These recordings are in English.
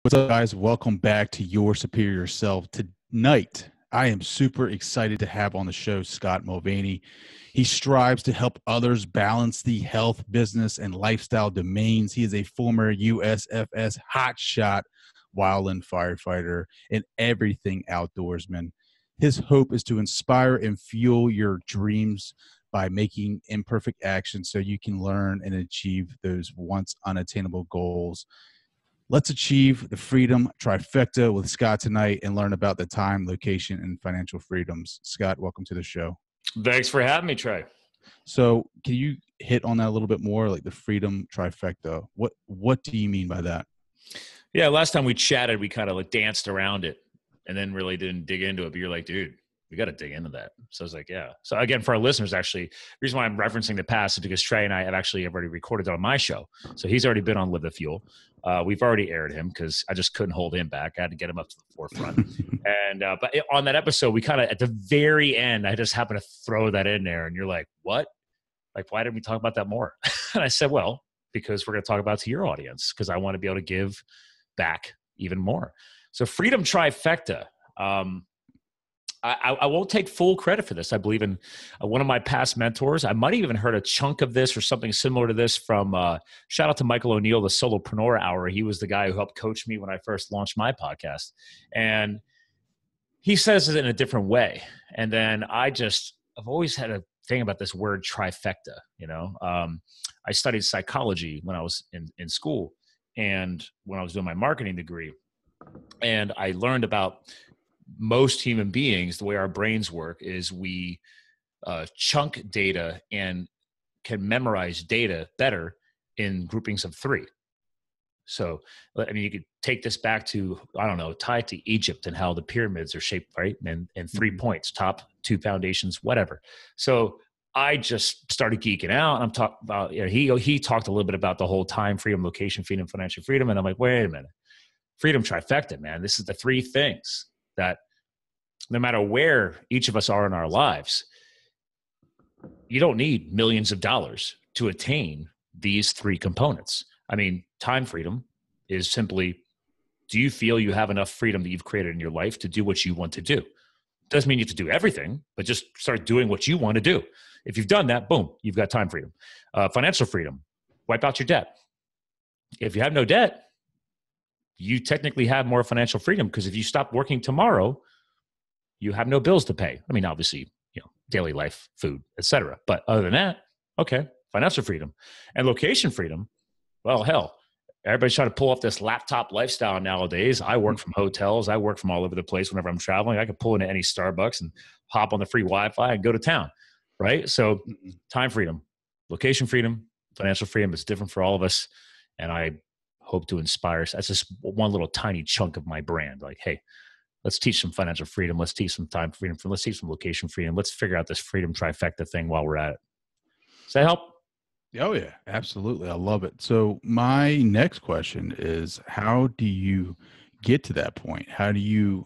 What's up, guys? Welcome back to Your Superior Self. Tonight, I am super excited to have on the show Scott Mulvaney. He strives to help others balance the health, business, and lifestyle domains. He is a former USFS hotshot wildland firefighter and everything outdoorsman. His hope is to inspire and fuel your dreams by making imperfect action so you can learn and achieve those once unattainable goals. Let's achieve the freedom trifecta with Scott tonight and learn about the time, location, and financial freedoms. Scott, welcome to the show. Thanks for having me, Trey. So can you hit on that a little bit more, like the freedom trifecta? What do you mean by that? Yeah, last time we chatted, we kind of like danced around it and then really didn't dig into it. But you're like, dude, we got to dig into that. So I was like, yeah. So again, for our listeners, actually, the reason why I'm referencing the past is because Trey and I have actually already recorded it on my show. So he's already been on Live the Fuel. We've already aired him because I just couldn't hold him back. I had to get him up to the forefront. But on that episode, we kind of, at the very end, I just happened to throw that in there. And you're like, what? Like, why didn't we talk about that more? And I said, well, because we're going to talk about it to your audience, because I want to be able to give back even more. So freedom trifecta. I won't take full credit for this. I believe in one of my past mentors. I might have even heard a chunk of this or something similar to this from, shout out to Michael O'Neill, the Solopreneur Hour. He was the guy who helped coach me when I first launched my podcast. And he says it in a different way. And then I've always had a thing about this word trifecta. I studied psychology when I was in school and when I was doing my marketing degree. And I learned about most human beings, the way our brains work is we chunk data and can memorize data better in groupings of 3. So, I mean, you could take this back to, tie it to Egypt and how the pyramids are shaped, right? And 3 points, top 2 foundations, whatever. So I just started geeking out and I'm talking about, he talked a little bit about the whole time freedom, location freedom, financial freedom. And I'm like, wait a minute, freedom trifecta, man. This is the 3 things that no matter where each of us are in our lives, you don't need millions of dollars to attain these 3 components. I mean, time freedom is simply, do you feel you have enough freedom that you've created in your life to do what you want to do? Doesn't mean you have to do everything, but just start doing what you want to do. If you've done that, boom, you've got time freedom. Financial freedom, wipe out your debt. If you have no debt, you technically have more financial freedom because if you stop working tomorrow, you have no bills to pay. I mean, obviously, daily life, food, etc. But other than that, okay, financial freedom. And location freedom, well, hell, everybody's trying to pull off this laptop lifestyle nowadays. I work from hotels. I work from all over the place whenever I'm traveling. I can pull into any Starbucks and hop on the free Wi-Fi and go to town, right? So time freedom, location freedom, financial freedom is different for all of us. And I hope to inspire. That's just one little tiny chunk of my brand. Like, hey, let's teach some financial freedom. Let's teach some time freedom. Let's teach some location freedom. Let's figure out this freedom trifecta thing while we're at it. Does that help? Oh, yeah, absolutely. I love it. So my next question is, how do you get to that point?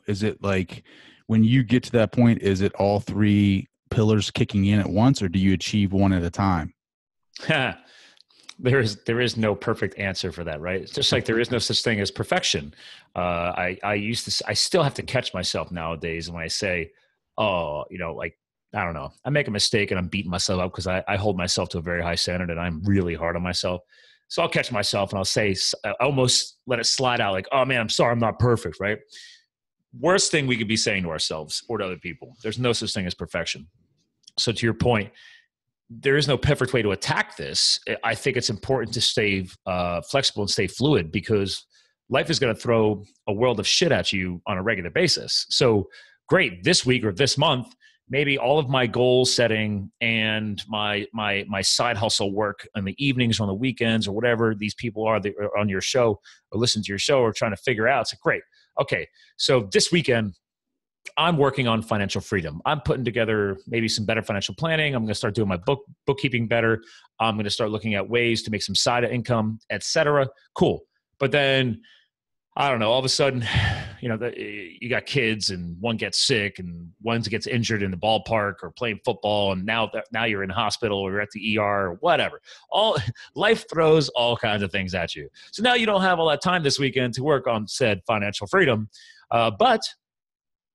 Is it like when you get to that point, is it all 3 pillars kicking in at once, or do you achieve one at a time? There is no perfect answer for that, right? It's just like there is no such thing as perfection. I still have to catch myself nowadays when I say, I don't know, I make a mistake and I'm beating myself up because I hold myself to a very high standard and I'm really hard on myself. So I'll catch myself and I'll say, I almost let it slide out like, oh man, I'm sorry, I'm not perfect, right? Worst thing we could be saying to ourselves or to other people. There's no such thing as perfection. So to your point, there is no perfect way to attack this. I think it's important to stay flexible and stay fluid because life is going to throw a world of shit at you on a regular basis. So great, this week or this month, maybe all of my goal setting and my side hustle work in the evenings or on the weekends or whatever these people are that are on your show or listen to your show or trying to figure out. It's like, great. Okay. So this weekend, I'm working on financial freedom. I'm putting together maybe some better financial planning. I'm going to start doing my bookkeeping better. I'm going to start looking at ways to make some side income, etc. Cool. But then I don't know, all of a sudden, you got kids and one gets sick and one gets injured in the ballpark or playing football. And now you're in hospital or you're at the ER or whatever. Life throws all kinds of things at you. So now you don't have all that time this weekend to work on said financial freedom. But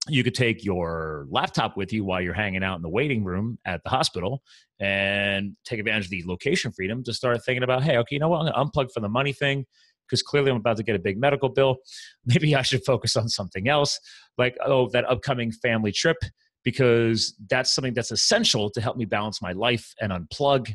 you could take your laptop with you while you're hanging out in the waiting room at the hospital and take advantage of the location freedom to start thinking about, hey, okay, you know what? I'm going to unplug from the money thing, because clearly I'm about to get a big medical bill. Maybe I should focus on something else, like, that upcoming family trip, because that's something that's essential to help me balance my life and unplug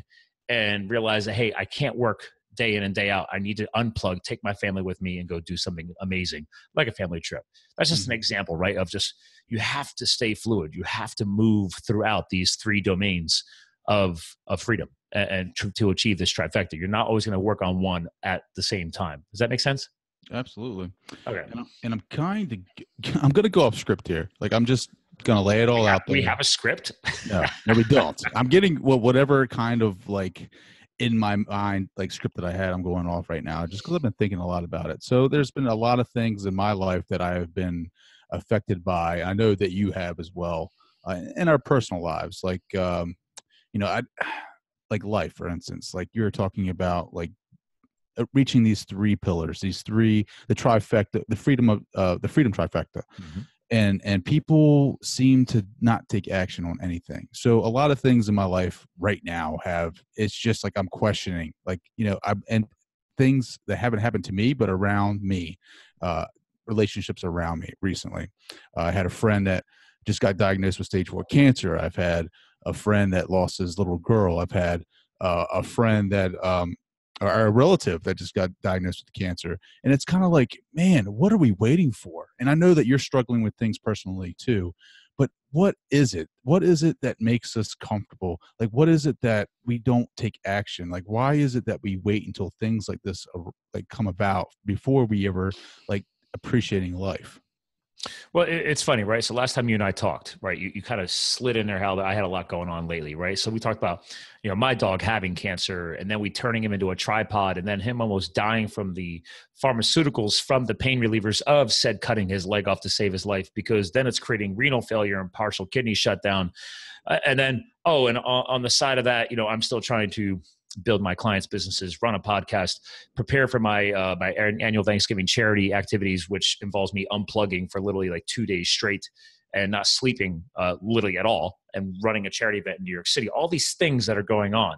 and realize that, hey, I can't work day in and day out. I need to unplug, take my family with me and go do something amazing, like a family trip. That's just an example, right? Of just, you have to stay fluid. You have to move throughout these three domains of freedom and to achieve this trifecta. You're not always going to work on one at the same time. Does that make sense? Absolutely. Okay. And I'm going to go off script here. Like, I'm just going to lay it all out there. We have a script? No, we don't. I'm getting whatever kind of like in my mind, like script that I had, I'm going off right now just because I've been thinking a lot about it. So there's been a lot of things in my life that I have been affected by. I know that you have as well, in our personal lives. Like, like life, for instance, like you're talking about, like reaching these three pillars, the trifecta, the freedom trifecta. Mm-hmm. And people seem to not take action on anything. So a lot of things in my life right now it's just like I'm questioning, like, and things that haven't happened to me, but around me, relationships around me recently. I had a friend that just got diagnosed with stage 4 cancer. I've had a friend that lost his little girl. I've had a friend that, or a relative that just got diagnosed with cancer. And it's kind of like, man, what are we waiting for? And I know that you're struggling with things personally too, but what is it? What is it that makes us comfortable? Like, what is it that we don't take action? Like, why is it that we wait until things like this like come about before we ever like appreciating life? Well, it's funny, right? So last time you and I talked, right, you kind of slid in there how I had a lot going on lately, right? So we talked about, my dog having cancer, and then we turning him into a tripod, and then him almost dying from the pharmaceuticals from the pain relievers of said cutting his leg off to save his life, because then it's creating renal failure and partial kidney shutdown. And then, and on the side of that, I'm still trying to build my clients' businesses, run a podcast, prepare for my my annual Thanksgiving charity activities, which involves me unplugging for literally like 2 days straight and not sleeping literally at all, and running a charity event in New York City. All these things that are going on.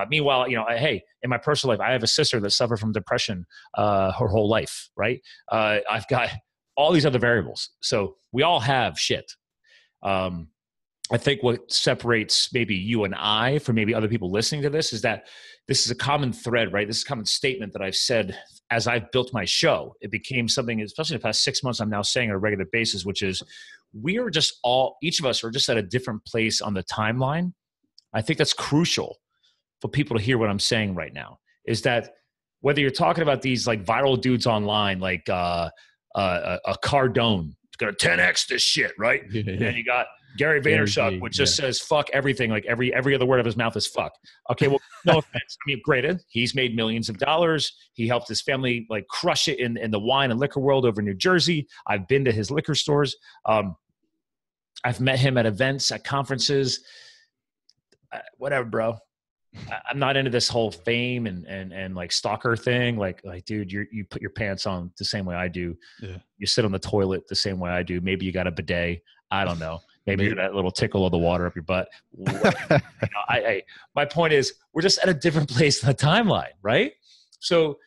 Meanwhile, hey, in my personal life, I have a sister that suffered from depression her whole life, right? I've got all these other variables. So we all have shit. I think what separates maybe you and I from maybe other people listening to this is that this is a common thread, right? This is a common statement that I've said as I've built my show. It became something, especially in the past 6 months, I'm now saying on a regular basis, which is each of us are just at a different place on the timeline. I think that's crucial for people to hear what I'm saying right now, is that whether you're talking about these like viral dudes online, like a Cardone, it's going to 10X this shit, right? Yeah. And then you got Gary Vaynerchuk, which just says fuck everything. Like every other word of his mouth is fuck. Okay, well, no offense. I mean, granted, he's made millions of dollars. He helped his family like crush it in the wine and liquor world over in New Jersey. I've been to his liquor stores. I've met him at events, at conferences. Whatever, bro. I'm not into this whole fame and like stalker thing. Like, dude, you put your pants on the same way I do. Yeah. You sit on the toilet the same way I do. Maybe you got a bidet. I don't know. Maybe you're that little tickle of the water up your butt. My point is, we're just at a different place in the timeline, right? So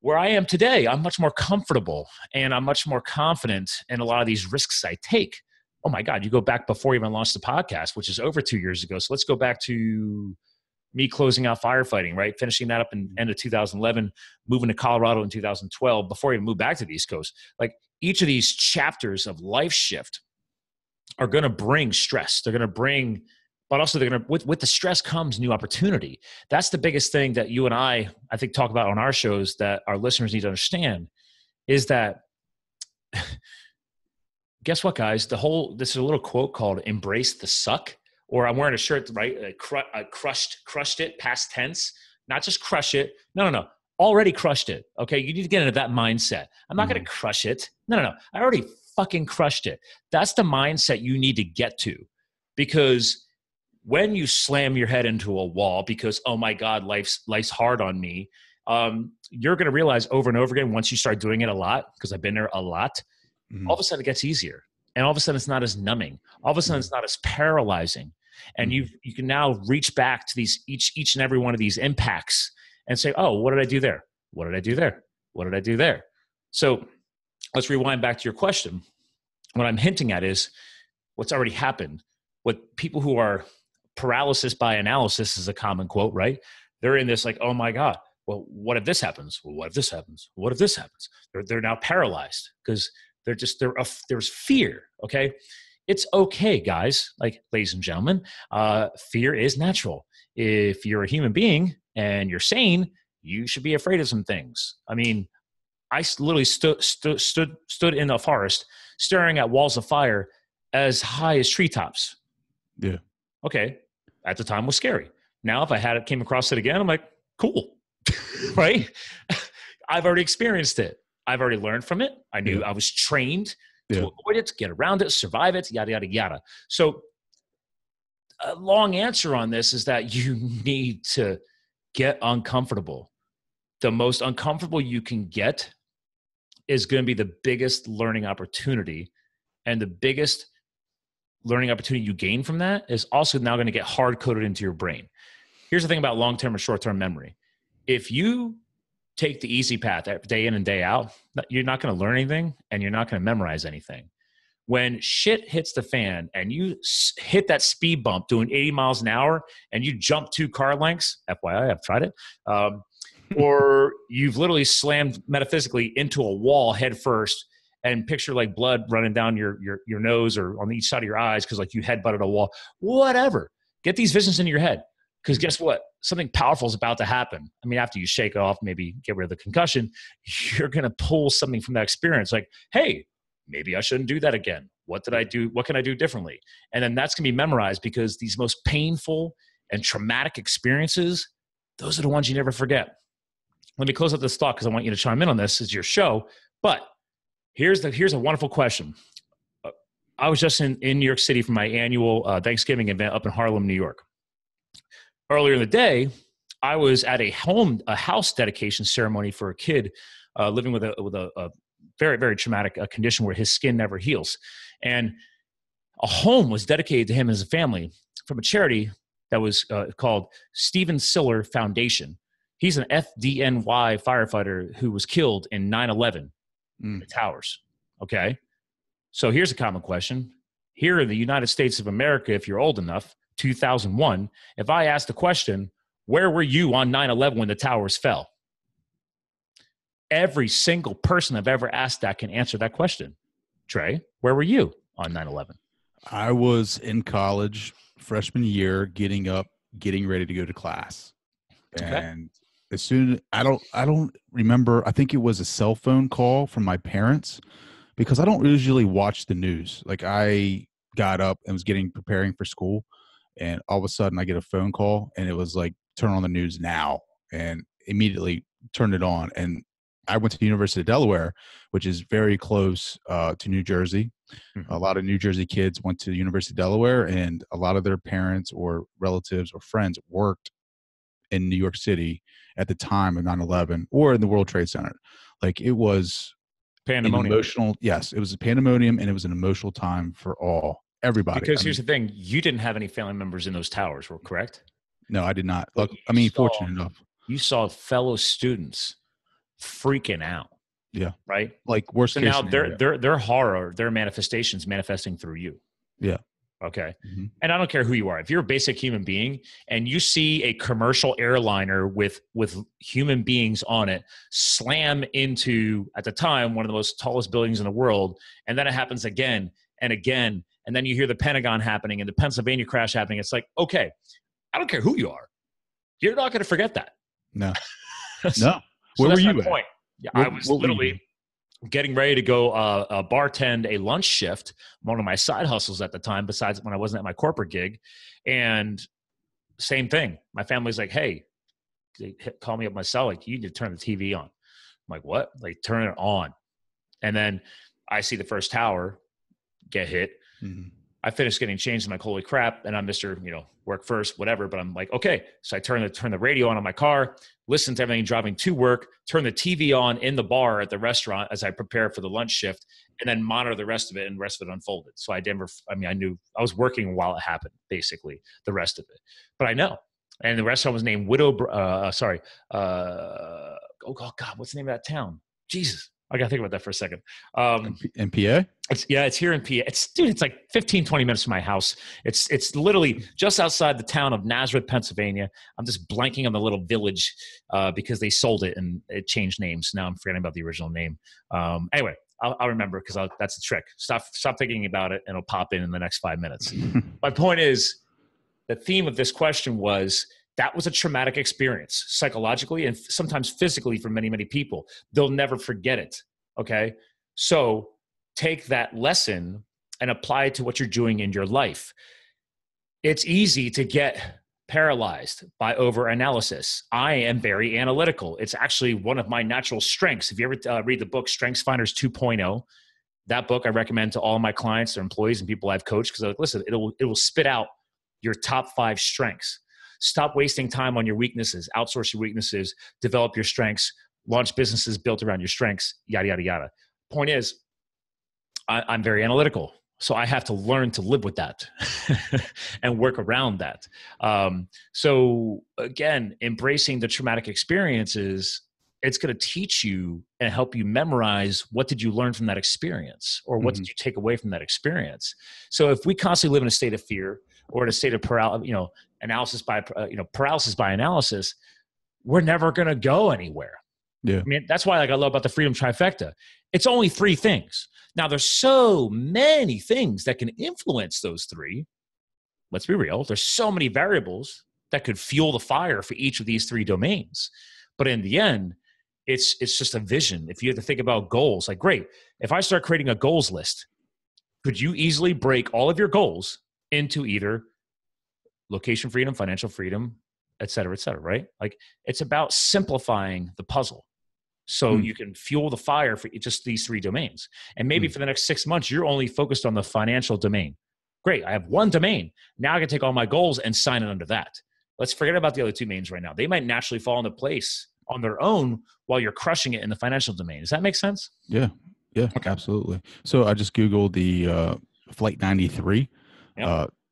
where I am today, I'm much more comfortable and I'm much more confident in a lot of these risks I take. Oh my God, you go back before you even launched the podcast, which is over 2 years ago. So let's go back to me closing out firefighting, right? Finishing that up in end of 2011, moving to Colorado in 2012, before I even moved back to the East Coast. Like, each of these chapters of life shift are going to bring stress. They're going to bring, but also they're going to, with the stress comes new opportunity. That's the biggest thing that you and I think, talk about on our shows that our listeners need to understand, is that, guess what, guys? This is a little quote called "Embrace the Suck," or I'm wearing a shirt, right? Crushed it, past tense, not just crush it. No. already crushed it. Okay. You need to get into that mindset. I'm not going to crush it. No. I already fucking crushed it. That's the mindset you need to get to, because when you slam your head into a wall because, oh my God, life's hard on me. You're going to realize over and over again, once you start doing it a lot, because I've been there a lot, all of a sudden it gets easier. And all of a sudden it's not as numbing. All of a sudden it's not as paralyzing. And you can now reach back to these, each and every one of these impacts and say, oh, what did I do there? What did I do there? What did I do there? So let's rewind back to your question. What I'm hinting at is what's already happened. What people who are paralysis by analysis is a common quote, right? They're in this like, oh my God, well, what if this happens? Well, what if this happens? What if this happens? They're now paralyzed because there's fear. Okay. It's okay, guys. Like, ladies and gentlemen, fear is natural. If you're a human being and you're sane, you should be afraid of some things. I mean, I literally stood in a forest staring at walls of fire as high as treetops. Yeah. Okay. At the time was scary. Now, if I came across it again, I'm like, cool. Right? I've already experienced it. I've already learned from it. I knew I was trained to avoid it, to get around it, survive it, yada, yada, yada. So a long answer on this is that you need to get uncomfortable. The most uncomfortable you can get is going to be the biggest learning opportunity. And the biggest learning opportunity you gain from that is also now going to get hard-coded into your brain. Here's the thing about long-term and short-term memory. If you take the easy path day in and day out, you're not going to learn anything and you're not going to memorize anything. When shit hits the fan and you hit that speed bump doing 80 miles an hour and you jump 2 car lengths, FYI, I've tried it, or you've literally slammed metaphysically into a wall head first and picture like blood running down your nose or on each side of your eyes because like you headbutted a wall, whatever. Get these visions in your head. Because guess what? Something powerful is about to happen. I mean, after you shake off, maybe get rid of the concussion, you're going to pull something from that experience. Like, hey, maybe I shouldn't do that again. What did I do? What can I do differently? And then that's going to be memorized because these most painful and traumatic experiences, those are the ones you never forget. Let me close up this thought because I want you to chime in on this. It's your show. But here's a wonderful question. I was just in New York City for my annual Thanksgiving event up in Harlem, New York. Earlier in the day, I was at a house dedication ceremony for a kid living with a very, very traumatic condition where his skin never heals. And a home was dedicated to him and his family from a charity that was called Stephen Siller Foundation. He's an FDNY firefighter who was killed in 9/11 in the towers. Okay. So here's a common question. Here in the United States of America, if you're old enough, 2001, if I asked the question, where were you on 9/11 when the towers fell? Every single person I've ever asked that can answer that question. Trey, where were you on 9/11? I was in college, freshman year, getting ready to go to class. And as soon, I don't remember, I think it was a cell phone call from my parents because I don't usually watch the news. Like I got up and was preparing for school. And all of a sudden I get a phone call and it was like, turn on the news now, and immediately turned it on. And I went to the University of Delaware, which is very close to New Jersey. Mm-hmm. A lot of New Jersey kids went to the University of Delaware, and a lot of their parents or relatives or friends worked in New York City at the time of 9/11 or in the World Trade Center. Like it was pandemonium. Yes, it was a pandemonium, and it was an emotional time for everybody. Because here's the thing, you didn't have any family members in those towers, correct? No, I did not. Look, fortunate enough. You saw fellow students freaking out. Yeah. Right? Like worst case scenario. Their horror, their manifestations manifesting through you. Yeah. Okay. Mm-hmm. And I don't care who you are. If you're a basic human being and you see a commercial airliner with human beings on it slam into, at the time, one of the most tallest buildings in the world, and then it happens again and again, and then you hear the Pentagon happening and the Pennsylvania crash happening, it's like, okay, I don't care who you are. You're not going to forget that. No. No. Where were you at? Point. Yeah, I was literally getting ready to go bartend a lunch shift, one of my side hustles at the time, besides when I wasn't at my corporate gig. And same thing. My family's like, hey, call me up my cell, like, you need to turn the TV on. I'm like, what? Like, turn it on. And then I see the first tower get hit. Mm-hmm. I finished getting changed. I'm like, holy crap. And I'm Mr., work first, whatever. But I'm like, okay. So I turn the radio on my car, listen to everything driving to work, turn the TV on in the bar at the restaurant as I prepare for the lunch shift, and then monitor the rest of it, and the rest of it unfolded. So I knew I was working while it happened, basically, the rest of it. But I know. And the restaurant was named oh God, what's the name of that town? Jesus. I got to think about that for a second. In PA? It's here in PA. It's like 15, 20 minutes from my house. It's literally just outside the town of Nazareth, Pennsylvania. I'm just blanking on the little village because they sold it and it changed names. Now I'm forgetting about the original name. Anyway, I'll remember because that's the trick. Stop thinking about it and it'll pop in the next 5 minutes. My point is, the theme of this question was, that was a traumatic experience psychologically and sometimes physically for many, many people. They'll never forget it, okay? So take that lesson and apply it to what you're doing in your life. It's easy to get paralyzed by overanalysis. I am very analytical. It's actually one of my natural strengths. If you ever read the book StrengthsFinders 2.0, that book I recommend to all my clients or employees and people I've coached, because listen, it will spit out your top 5 strengths. Stop wasting time on your weaknesses, outsource your weaknesses, develop your strengths, launch businesses built around your strengths, yada, yada, yada. Point is, I'm very analytical. So I have to learn to live with that and work around that. So again, embracing the traumatic experiences, it's going to teach you and help you memorize, what did you learn from that experience, or what did you take away from that experience? So if we constantly live in a state of fear or in a state of paralysis by analysis, we're never going to go anywhere. Yeah. I mean, that's why I love about the freedom trifecta. It's only 3 things. Now there's so many things that can influence those 3. Let's be real. There's so many variables that could fuel the fire for each of these 3 domains. But in the end, it's just a vision. If you have to think about goals, like, great, if I start creating a goals list, could you easily break all of your goals into either location freedom, financial freedom, et cetera, right? Like, it's about simplifying the puzzle so you can fuel the fire for just these 3 domains. And maybe for the next 6 months, you're only focused on the financial domain. Great, I have one domain. Now I can take all my goals and sign it under that. Let's forget about the other 2 domains right now. They might naturally fall into place on their own while you're crushing it in the financial domain. Does that make sense? Yeah, okay. Absolutely. So I just Googled the Flight 93,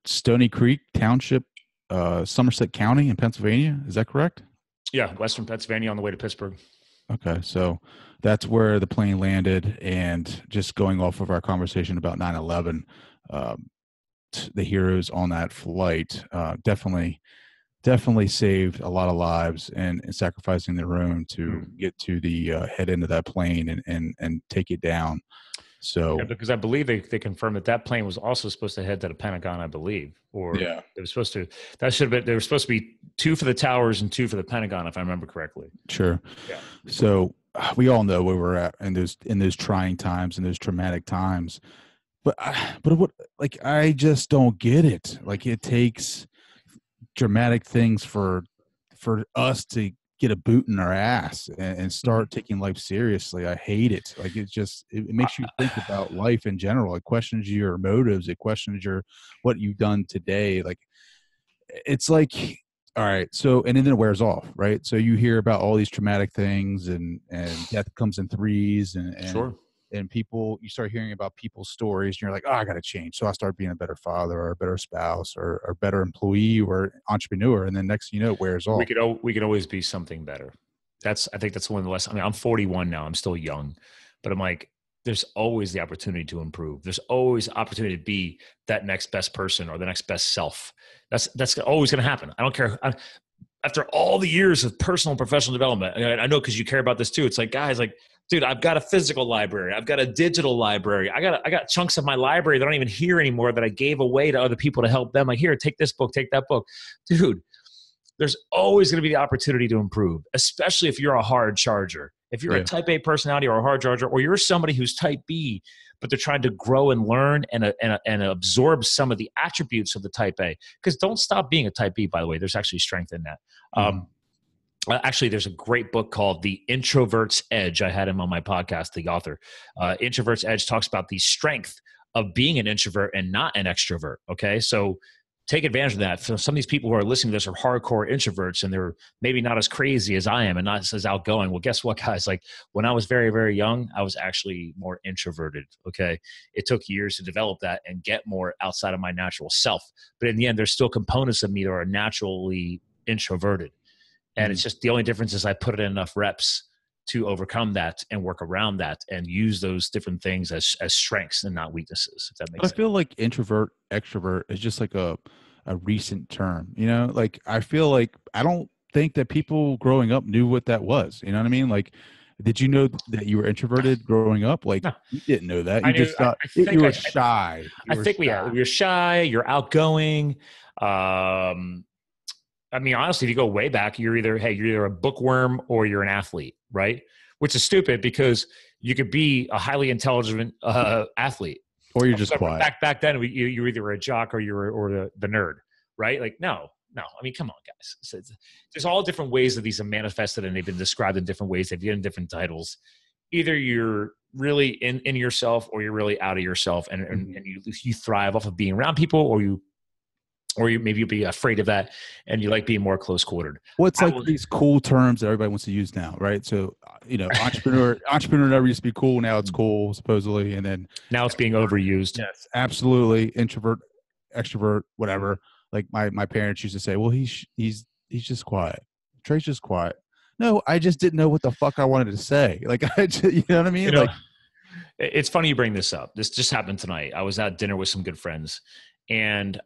Stony Creek Township, Somerset County in Pennsylvania. Is that correct? Yeah, Western Pennsylvania on the way to Pittsburgh. Okay, so that's where the plane landed. And just going off of our conversation about 9/11, the heroes on that flight definitely saved a lot of lives and sacrificing their own to get to the head end of that plane and take it down. So, because I believe they confirmed that plane was also supposed to head to the Pentagon, I believe, or they were supposed to. That should have been. There were supposed to be 2 for the towers and 2 for the Pentagon, if I remember correctly. Sure. Yeah. So we all know where we're at in those trying times and those traumatic times, but what? Like, I just don't get it. Like, it takes dramatic things for us to get a boot in our ass and start taking life seriously. I hate it. Like, it makes you think about life in general. It questions your motives. It questions what you've done today. Like, it's like, all right. So, and then it wears off, right? So you hear about all these traumatic things and death comes in 3s and sure. And you start hearing about people's stories and you're like, oh, I got to change. So I start being a better father or a better spouse or a better employee or entrepreneur. And then next, it wears off. We could always be something better. I think that's one of the lessons. I mean, I'm 41 now. I'm still young, but I'm like, there's always the opportunity to improve. There's always opportunity to be that next best person or the next best self. That's always going to happen. I don't care. After all the years of personal and professional development, and I know because you care about this too. It's like, guys, like, dude, I've got a physical library. I've got a digital library. I got chunks of my library that I don't even hear anymore that I gave away to other people to help them. Like, here, take this book, take that book. Dude, there's always going to be the opportunity to improve, especially if you're a hard charger. If you're a type A personality or a hard charger, or you're somebody who's type B, but they're trying to grow and learn and absorb some of the attributes of the type A. Because don't stop being a type B, by the way. There's actually strength in that. Actually, there's a great book called The Introvert's Edge. I had him on my podcast, the author. Introvert's Edge talks about the strength of being an introvert and not an extrovert. Okay. So take advantage of that. So some of these people who are listening to this are hardcore introverts and they're maybe not as crazy as I am and not as outgoing. Well, guess what, guys? Like when I was very, very young, I was actually more introverted. Okay. It took years to develop that and get more outside of my natural self. But in the end, there's still components of me that are naturally introverted. And it's just the only difference is I put in enough reps to overcome that and work around that and use those different things as strengths and not weaknesses, if that makes sense. I feel like introvert, extrovert is just like a recent term, you know, like I feel like I don't think that people growing up knew what that was. You know what I mean? Like, did you know that you were introverted growing up? Like, no. You didn't know that. You just thought you were shy. I think we're shy. You're outgoing. I mean, honestly, if you go way back, you're either a bookworm or you're an athlete, right? Which is stupid because you could be a highly intelligent athlete, or you're just quiet. Back then, you were either a jock or the nerd, right? Like, no. I mean, come on, guys. There's all different ways that these are manifested, and they've been described in different ways. They've given different titles. Either you're really in yourself, or you're really out of yourself, and you thrive off of being around people, or maybe you'll be afraid of that and you like being more close quartered. Well, it's like these cool terms that everybody wants to use now, right? So, you know, entrepreneur never used to be cool. Now it's cool, supposedly. And then now it's being overused. Yes, absolutely. Introvert, extrovert, whatever. Like my parents used to say, well, he's just quiet. Trey's just quiet. No, I just didn't know what the fuck I wanted to say. Like, you know what I mean? Like, it's funny you bring this up. This just happened tonight. I was at dinner with some good friends, and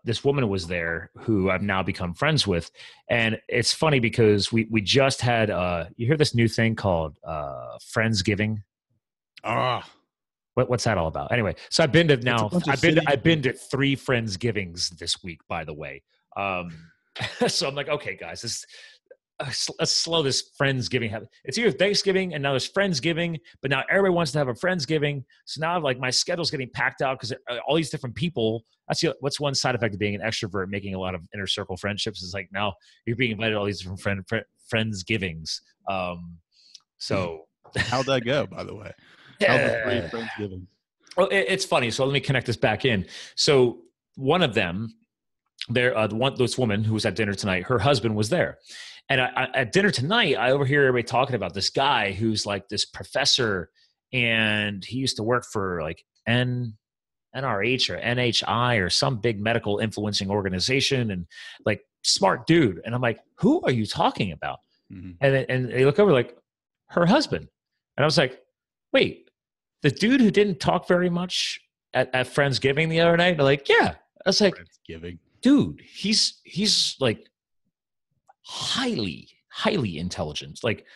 this woman was there who I've now become friends with. And it's funny because we just had, you hear this new thing called Friendsgiving? What's that all about? Anyway, so I've been to 3 Friendsgivings this week, by the way. So I'm like, okay, guys, let's slow this Friendsgiving habit. It's either Thanksgiving and now there's Friendsgiving, but now everybody wants to have a Friendsgiving. So now like my schedule's getting packed out because all these different people. What's one side effect of being an extrovert, making a lot of inner circle friendships is like now you're being invited to all these different Friendsgivings. So how'd that go, by the way? How'd the 3 Friendsgivings? Well, it's funny. So let me connect this back in. So one of them, this woman who was at dinner tonight, her husband was there. And at dinner tonight, I overhear everybody talking about this guy who's like this professor, and he used to work for like NRH or NHI or some big medical influencing organization, and like smart dude. And I'm like, who are you talking about? Mm-hmm. And they look over like her husband. And I was like, wait, the dude who didn't talk very much at Friendsgiving the other night? They're like, yeah. I was like, Friendsgiving. Dude, he's like highly intelligent, like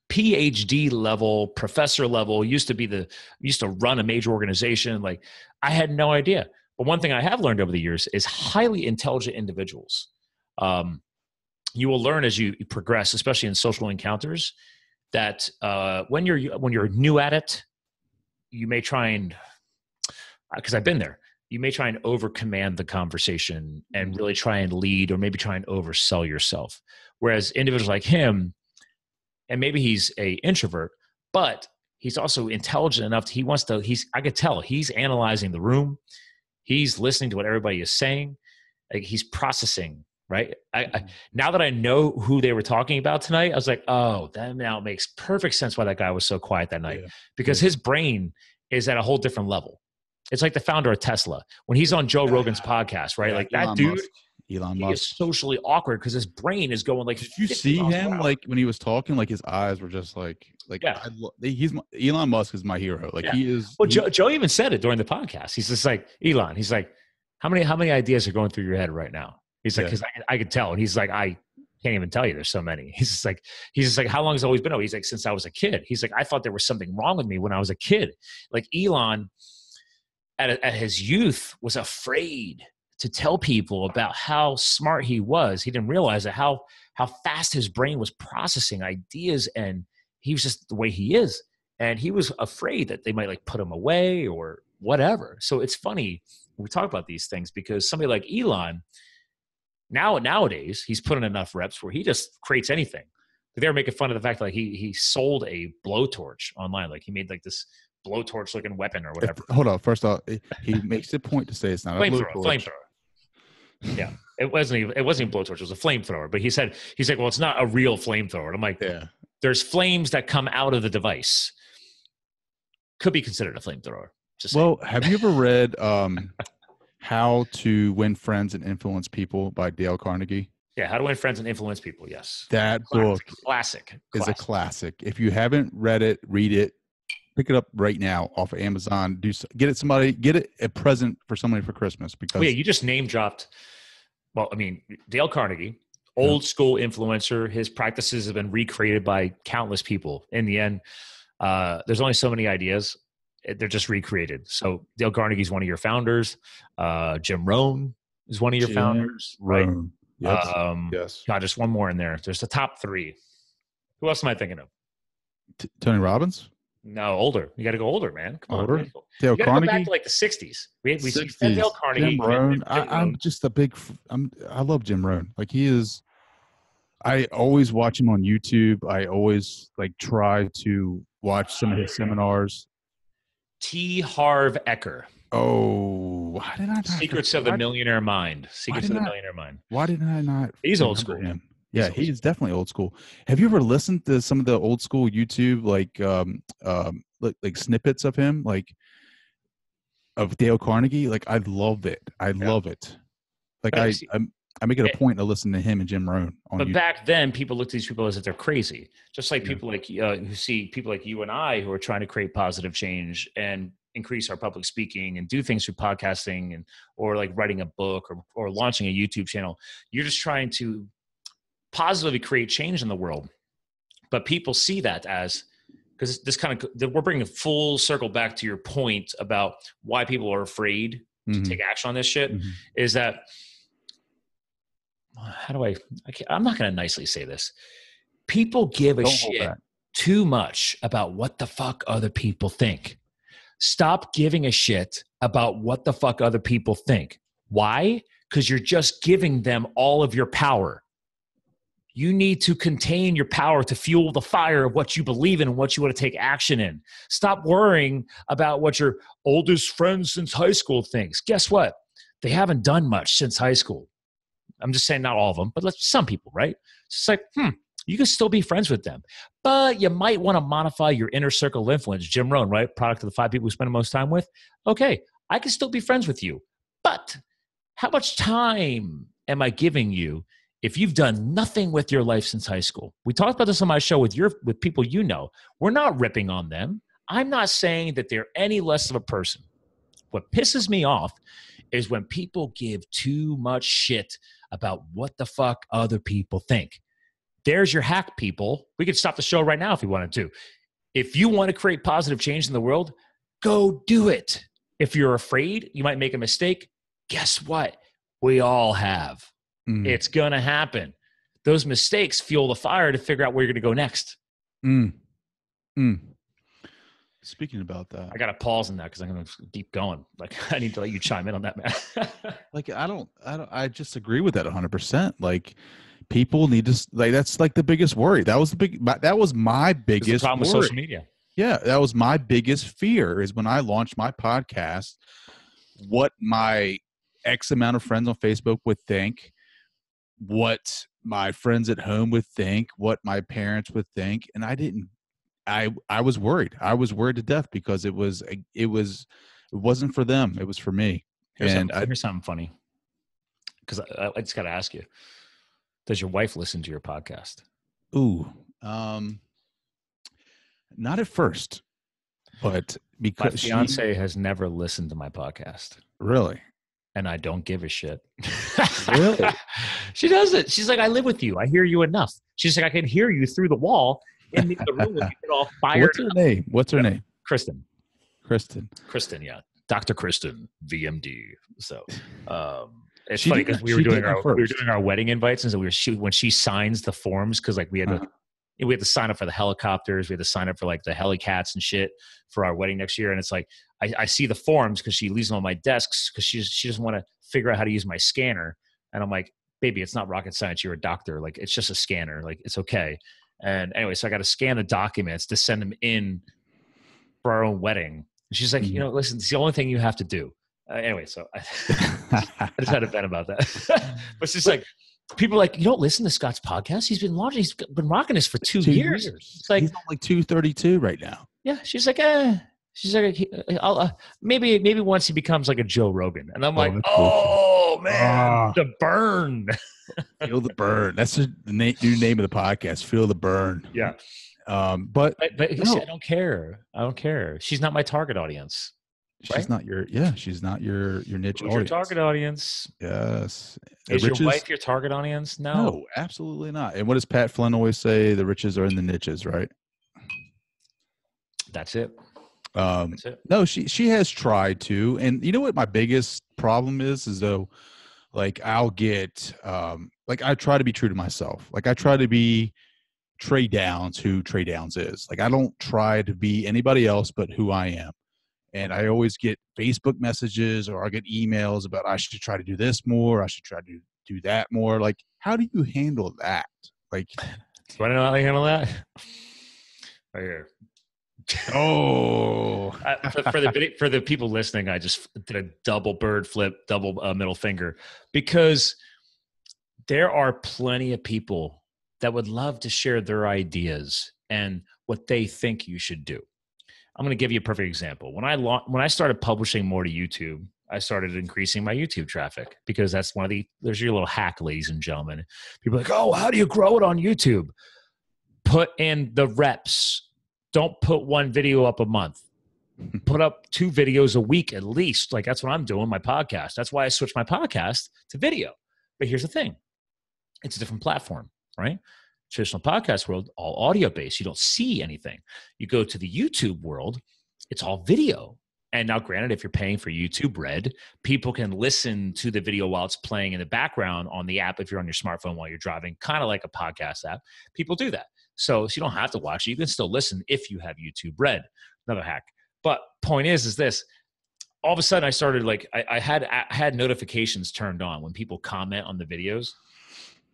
PhD level, professor level, used to run a major organization. Like I had no idea. But one thing I have learned over the years is highly intelligent individuals. You will learn as you progress, especially in social encounters, that when you're new at it, you may try and, because I've been there, you may try and over-command the conversation and really try and lead, or maybe try and oversell yourself. Whereas individuals like him, and maybe he's a introvert, but he's also intelligent enough. I could tell he's analyzing the room. He's listening to what everybody is saying. Like he's processing, right? Now that I know who they were talking about tonight, I was like, oh, that now makes perfect sense why that guy was so quiet that night, because his brain is at a whole different level. It's like the founder of Tesla. When he's on Joe Rogan's podcast, right? Like that dude, Elon Musk is socially awkward because his brain is going like. Did you see him like when he was talking? Like his eyes were just like yeah. Elon Musk is my hero. Like he is. Well, Joe even said it during the podcast. He's just like, Elon. He's like, how many ideas are going through your head right now? He's like, because I could tell. And he's like, I can't even tell you. There's so many. He's just like, how long has it always been? Oh, he's like, since I was a kid. He's like, I thought there was something wrong with me when I was a kid. Like Elon, at his youth, was afraid to tell people about how smart he was. He didn't realize that how fast his brain was processing ideas, and he was just the way he is. And he was afraid that they might like put him away or whatever. So it's funny when we talk about these things, because somebody like Elon, Nowadays, he's put in enough reps where he just creates anything. They were making fun of the fact that he sold a blowtorch online. Like he made like this blowtorch looking weapon or whatever. Hold on. First off, he makes a point to say it's not a blowtorch. Yeah. It wasn't even blowtorch. It was a flamethrower. But he's like, well, it's not a real flamethrower. And I'm like, yeah, there's flames that come out of the device. Could be considered a flamethrower. Well, have you ever read How to Win Friends and Influence People by Dale Carnegie? Yeah, How to Win Friends and Influence People, yes. That book is a classic. If you haven't read it, read it. Pick it up right now off of Amazon. Get it a present for somebody for Christmas. Because you just name dropped. Well, I mean, Dale Carnegie, old school influencer. His practices have been recreated by countless people. In the end, there's only so many ideas. They're just recreated. So Dale Carnegie is one of your founders. Jim Rohn is one of your founders, right? Yes. Yes. God, just one more in there. There's the top three. Who else am I thinking of? Tony Robbins? No, older. You got to go older, man. Come older? On. Dale Carnegie? Go back to like the 60s. We 60s. Dale Carnegie. Jim Rohn. I'm just I love Jim Rohn. Like he is. I always watch him on YouTube. I always try to watch some of his seminars. T. Harv Eker. Oh, why did I not? Secrets of the Millionaire Mind. Why did I not? He's old school. Him? Yeah, he's definitely old school. Have you ever listened to some of the old school YouTube like snippets of him, like of Dale Carnegie? Like I love it. I love it. Like I make it a point to listen to him and Jim Rohn. But YouTube. Back then, people looked at these people as if they're crazy. Just like people like who see people like you and I who are trying to create positive change and increase our public speaking and do things through podcasting or like writing a book or launching a YouTube channel. You're just trying to positively create change in the world. But people see that as, because this we're bringing a full circle back to your point about why people are afraid to take action on this shit, is that, I'm not going to nicely say this. People give a shit too much about what the fuck other people think. Stop giving a shit about what the fuck other people think. Why? Because you're just giving them all of your power. You need to contain your power to fuel the fire of what you believe in and what you want to take action in. Stop worrying about what your oldest friend since high school thinks. Guess what? They haven't done much since high school. I'm just saying not all of them, but some people, right? It's just like, you can still be friends with them. But you might want to modify your inner circle of influence. Jim Rohn, right? Product of the 5 people we spend the most time with. Okay, I can still be friends with you. But how much time am I giving you if you've done nothing with your life since high school? We talked about this on my show with people you know. We're not ripping on them. I'm not saying that they're any less of a person. What pisses me off is when people give too much shit about what the fuck other people think. There's your hack, people. We could stop the show right now if we wanted to. If you want to create positive change in the world, go do it. If you're afraid you might make a mistake, guess what? We all have. It's going to happen. Those mistakes fuel the fire to figure out where you're going to go next. Speaking about that, I got to pause on that because I'm going to keep going. Like, I need to let you chime in on that, man. I just agree with that 100%. Like, people need to, that's like the biggest worry. That was my biggest problem with social media. Yeah. That was my biggest fear, is when I launched my podcast, what my X amount of friends on Facebook would think, what my friends at home would think, what my parents would think. And I was worried. I was worried to death because it wasn't for them. It was for me. Here's something funny. Because I just got to ask you, does your wife listen to your podcast? Ooh, not at first, but because my fiance has never listened to my podcast. Really? And I don't give a shit. Really? She doesn't. She's like, I live with you. I hear you enough. She's like, I can hear you through the wall in the room with you all fired. What's her name? Kristen, yeah. Dr. Kristen, VMD. So it's funny because we were doing our wedding invites, and so we were shooting when she signs the forms, because like we had to sign up for the helicopters, we had to sign up for like the helicats and shit for our wedding next year. And it's like I see the forms because she leaves them on my desks because she doesn't want to figure out how to use my scanner. And I'm like, baby, it's not rocket science. You're a doctor. Like, it's just a scanner. Like, it's okay. And anyway, so I got to scan the documents to send them in for our own wedding. And she's like, listen, it's the only thing you have to do. Anyway, so I just had a vent about that. But she's like, people are like, you don't listen to Scott's podcast? He's been rocking this for two years. It's like, he's on like 232 right now. Yeah. She's like, I'll, maybe once he becomes like a Joe Rogan. And I'm like, oh man, the burn. Feel the burn. That's the new name of the podcast. Feel the burn. Yeah. But I don't care. She's not my target audience. She's not your she's not your niche audience. Your target audience. Yes. Is your wife your target audience? No, absolutely not. And what does Pat Flynn always say? The riches are in the niches, right? That's it. No, she has tried to. And you know what my biggest problem is though, like I'll get like I try to be true to myself. Like I try to be Trey Downs, who Trey Downs is. Like I don't try to be anybody else but who I am. And I always get Facebook messages or I get emails about I should try to do this more. I should try to do that more. Like, how do you handle that? Like, do I know how to handle that? Right here. Oh, for the people listening, I just did a double bird flip, double middle finger, because there are plenty of people that would love to share their ideas and what they think you should do. I'm going to give you a perfect example. When I started publishing more to YouTube, I started increasing my YouTube traffic because that's there's your little hack, ladies and gentlemen. People are like, oh, how do you grow it on YouTube? Put in the reps. Don't put one video up a month. Put up 2 videos a week at least. Like that's what I'm doing, my podcast. That's why I switched my podcast to video. But here's the thing. It's a different platform, right? Traditional podcast world, all audio based. You don't see anything. You go to the YouTube world, it's all video. And now granted, if you're paying for YouTube Red, people can listen to the video while it's playing in the background on the app if you're on your smartphone while you're driving, kind of like a podcast app. People do that. So you don't have to watch it. You can still listen if you have YouTube Red. Another hack. But point is this. All of a sudden I started I had notifications turned on when people comment on the videos.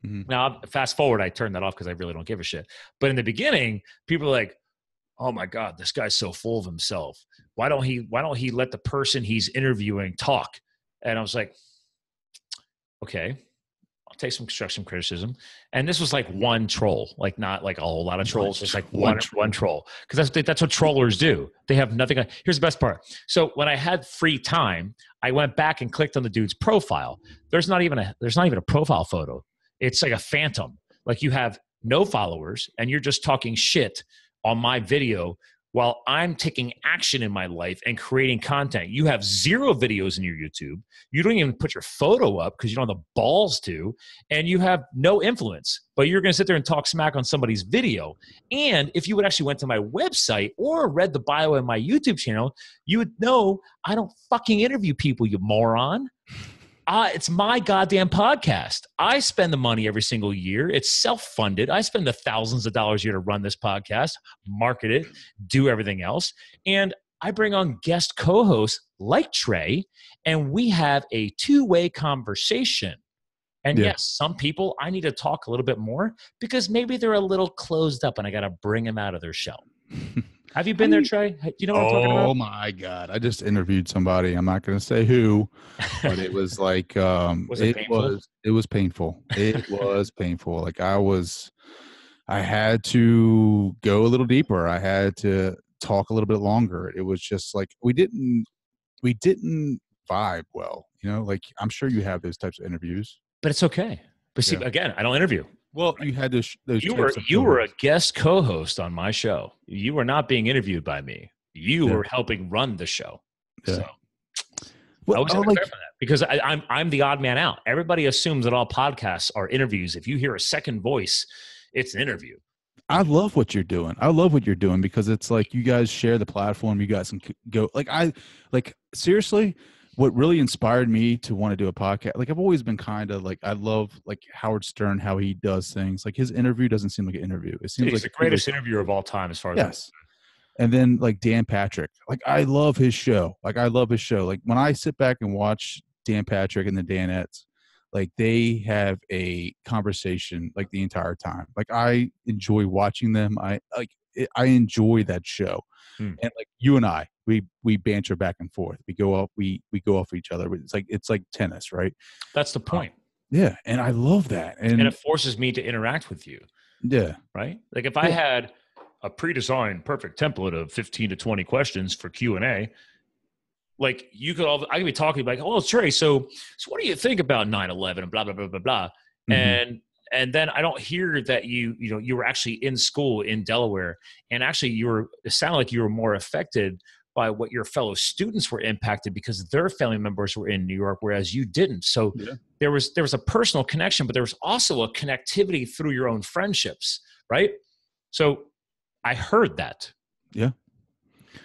Mm-hmm. Now, fast forward, I turned that off because I really don't give a shit. But in the beginning, people were like, oh my God, this guy's so full of himself. Why don't he let the person he's interviewing talk? And I was like, okay, I'll take some constructive criticism. And this was like one troll, like not like a whole lot of trolls, just like one troll. Because that's what trollers do. They have nothing. Here's the best part. So when I had free time, I went back and clicked on the dude's profile. There's not even a profile photo. It's like a phantom. Like you have no followers and you're just talking shit on my video while I'm taking action in my life and creating content. You have 0 videos in your YouTube. You don't even put your photo up because you don't have the balls to, and you have no influence, but you're going to sit there and talk smack on somebody's video. And if you would actually went to my website or read the bio in my YouTube channel, you would know I don't fucking interview people, you moron. It's my goddamn podcast. I spend the money every single year. It's self-funded. I spend the thousands of dollars a year to run this podcast, market it, do everything else. And I bring on guest co-hosts like Trey, and we have a 2-way conversation. And yes, some people I need to talk a little bit more because maybe they're a little closed up and I got to bring them out of their shell. Have you been there, Trey? Do you know what I'm talking about? Oh my God. I just interviewed somebody. I'm not going to say who, but it was like, it was painful. It was painful. Like I had to go a little deeper. I had to talk a little bit longer. It was just like, we didn't vibe well, like I'm sure you have those types of interviews, but it's okay. But see, again, I don't interview. Well, you had those. You were a guest co-host on my show. You were not being interviewed by me. You were helping run the show. Yeah. So I was clarify that because I'm the odd man out. Everybody assumes that all podcasts are interviews. If you hear a second voice, it's an interview. I love what you're doing. Because it's like you guys share the platform. You guys can go seriously. What really inspired me to want to do a podcast, like I've always been kind of like, I love like Howard Stern, how he does things. Like his interview doesn't seem like an interview. It seems he's like the greatest interviewer of all time as far as yes. And then like Dan Patrick, like I love his show. Like when I sit back and watch Dan Patrick and the Danettes, like they have a conversation like the entire time. Like I enjoy watching them. I enjoy that show. And like you and I, we banter back and forth. We go off each other. It's like tennis, right? That's the point. Yeah, and I love that. And it forces me to interact with you. Yeah. Right? Like if I had a pre-designed perfect template of 15 to 20 questions for Q&A, like I could be talking like, "Oh, Trey, so what do you think about 9/11 and blah blah blah blah blah?" And then I don't hear that you were actually in school in Delaware, and actually it sounded like you were more affected by what your fellow students were impacted because their family members were in New York, whereas you didn't. So there was a personal connection, but there was also a connectivity through your own friendships, right? So I heard that. Yeah.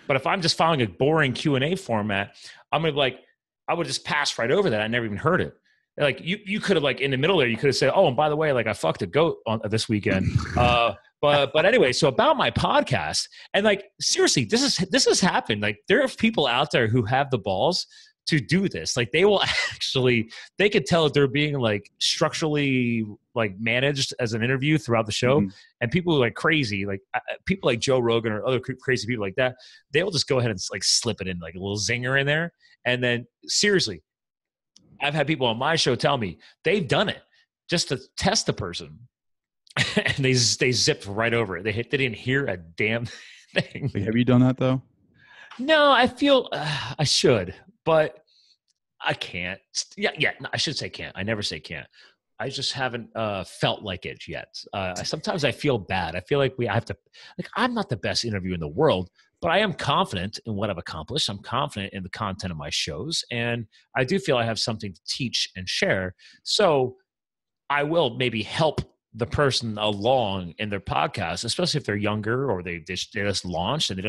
But if I'm just following a boring Q&A format, I would just pass right over that. I never even heard it. Like you could have like in the middle there, you could have said, "Oh, and by the way, like I fucked a goat on this weekend." But anyway, so about my podcast, and like seriously, this has happened. Like there are people out there who have the balls to do this. Like they could tell that they're being like structurally like managed as an interview throughout the show, and people are like crazy, like people like Joe Rogan or other crazy people like that. They will just go ahead and like slip it in like a little zinger in there, and then seriously. I've had people on my show tell me they've done it just to test the person, and they zipped right over it. They didn't hear a damn thing. Wait, have you done that though? No, I feel I should, but I can't. Yeah. I should say can't. I never say can't. I just haven't felt like it yet. Sometimes I feel bad. I feel like I have to. Like I'm not the best interviewer in the world. But I am confident in what I've accomplished. I'm confident in the content of my shows. And I do feel I have something to teach and share. So I will maybe help the person along in their podcast, especially if they're younger or they just launched and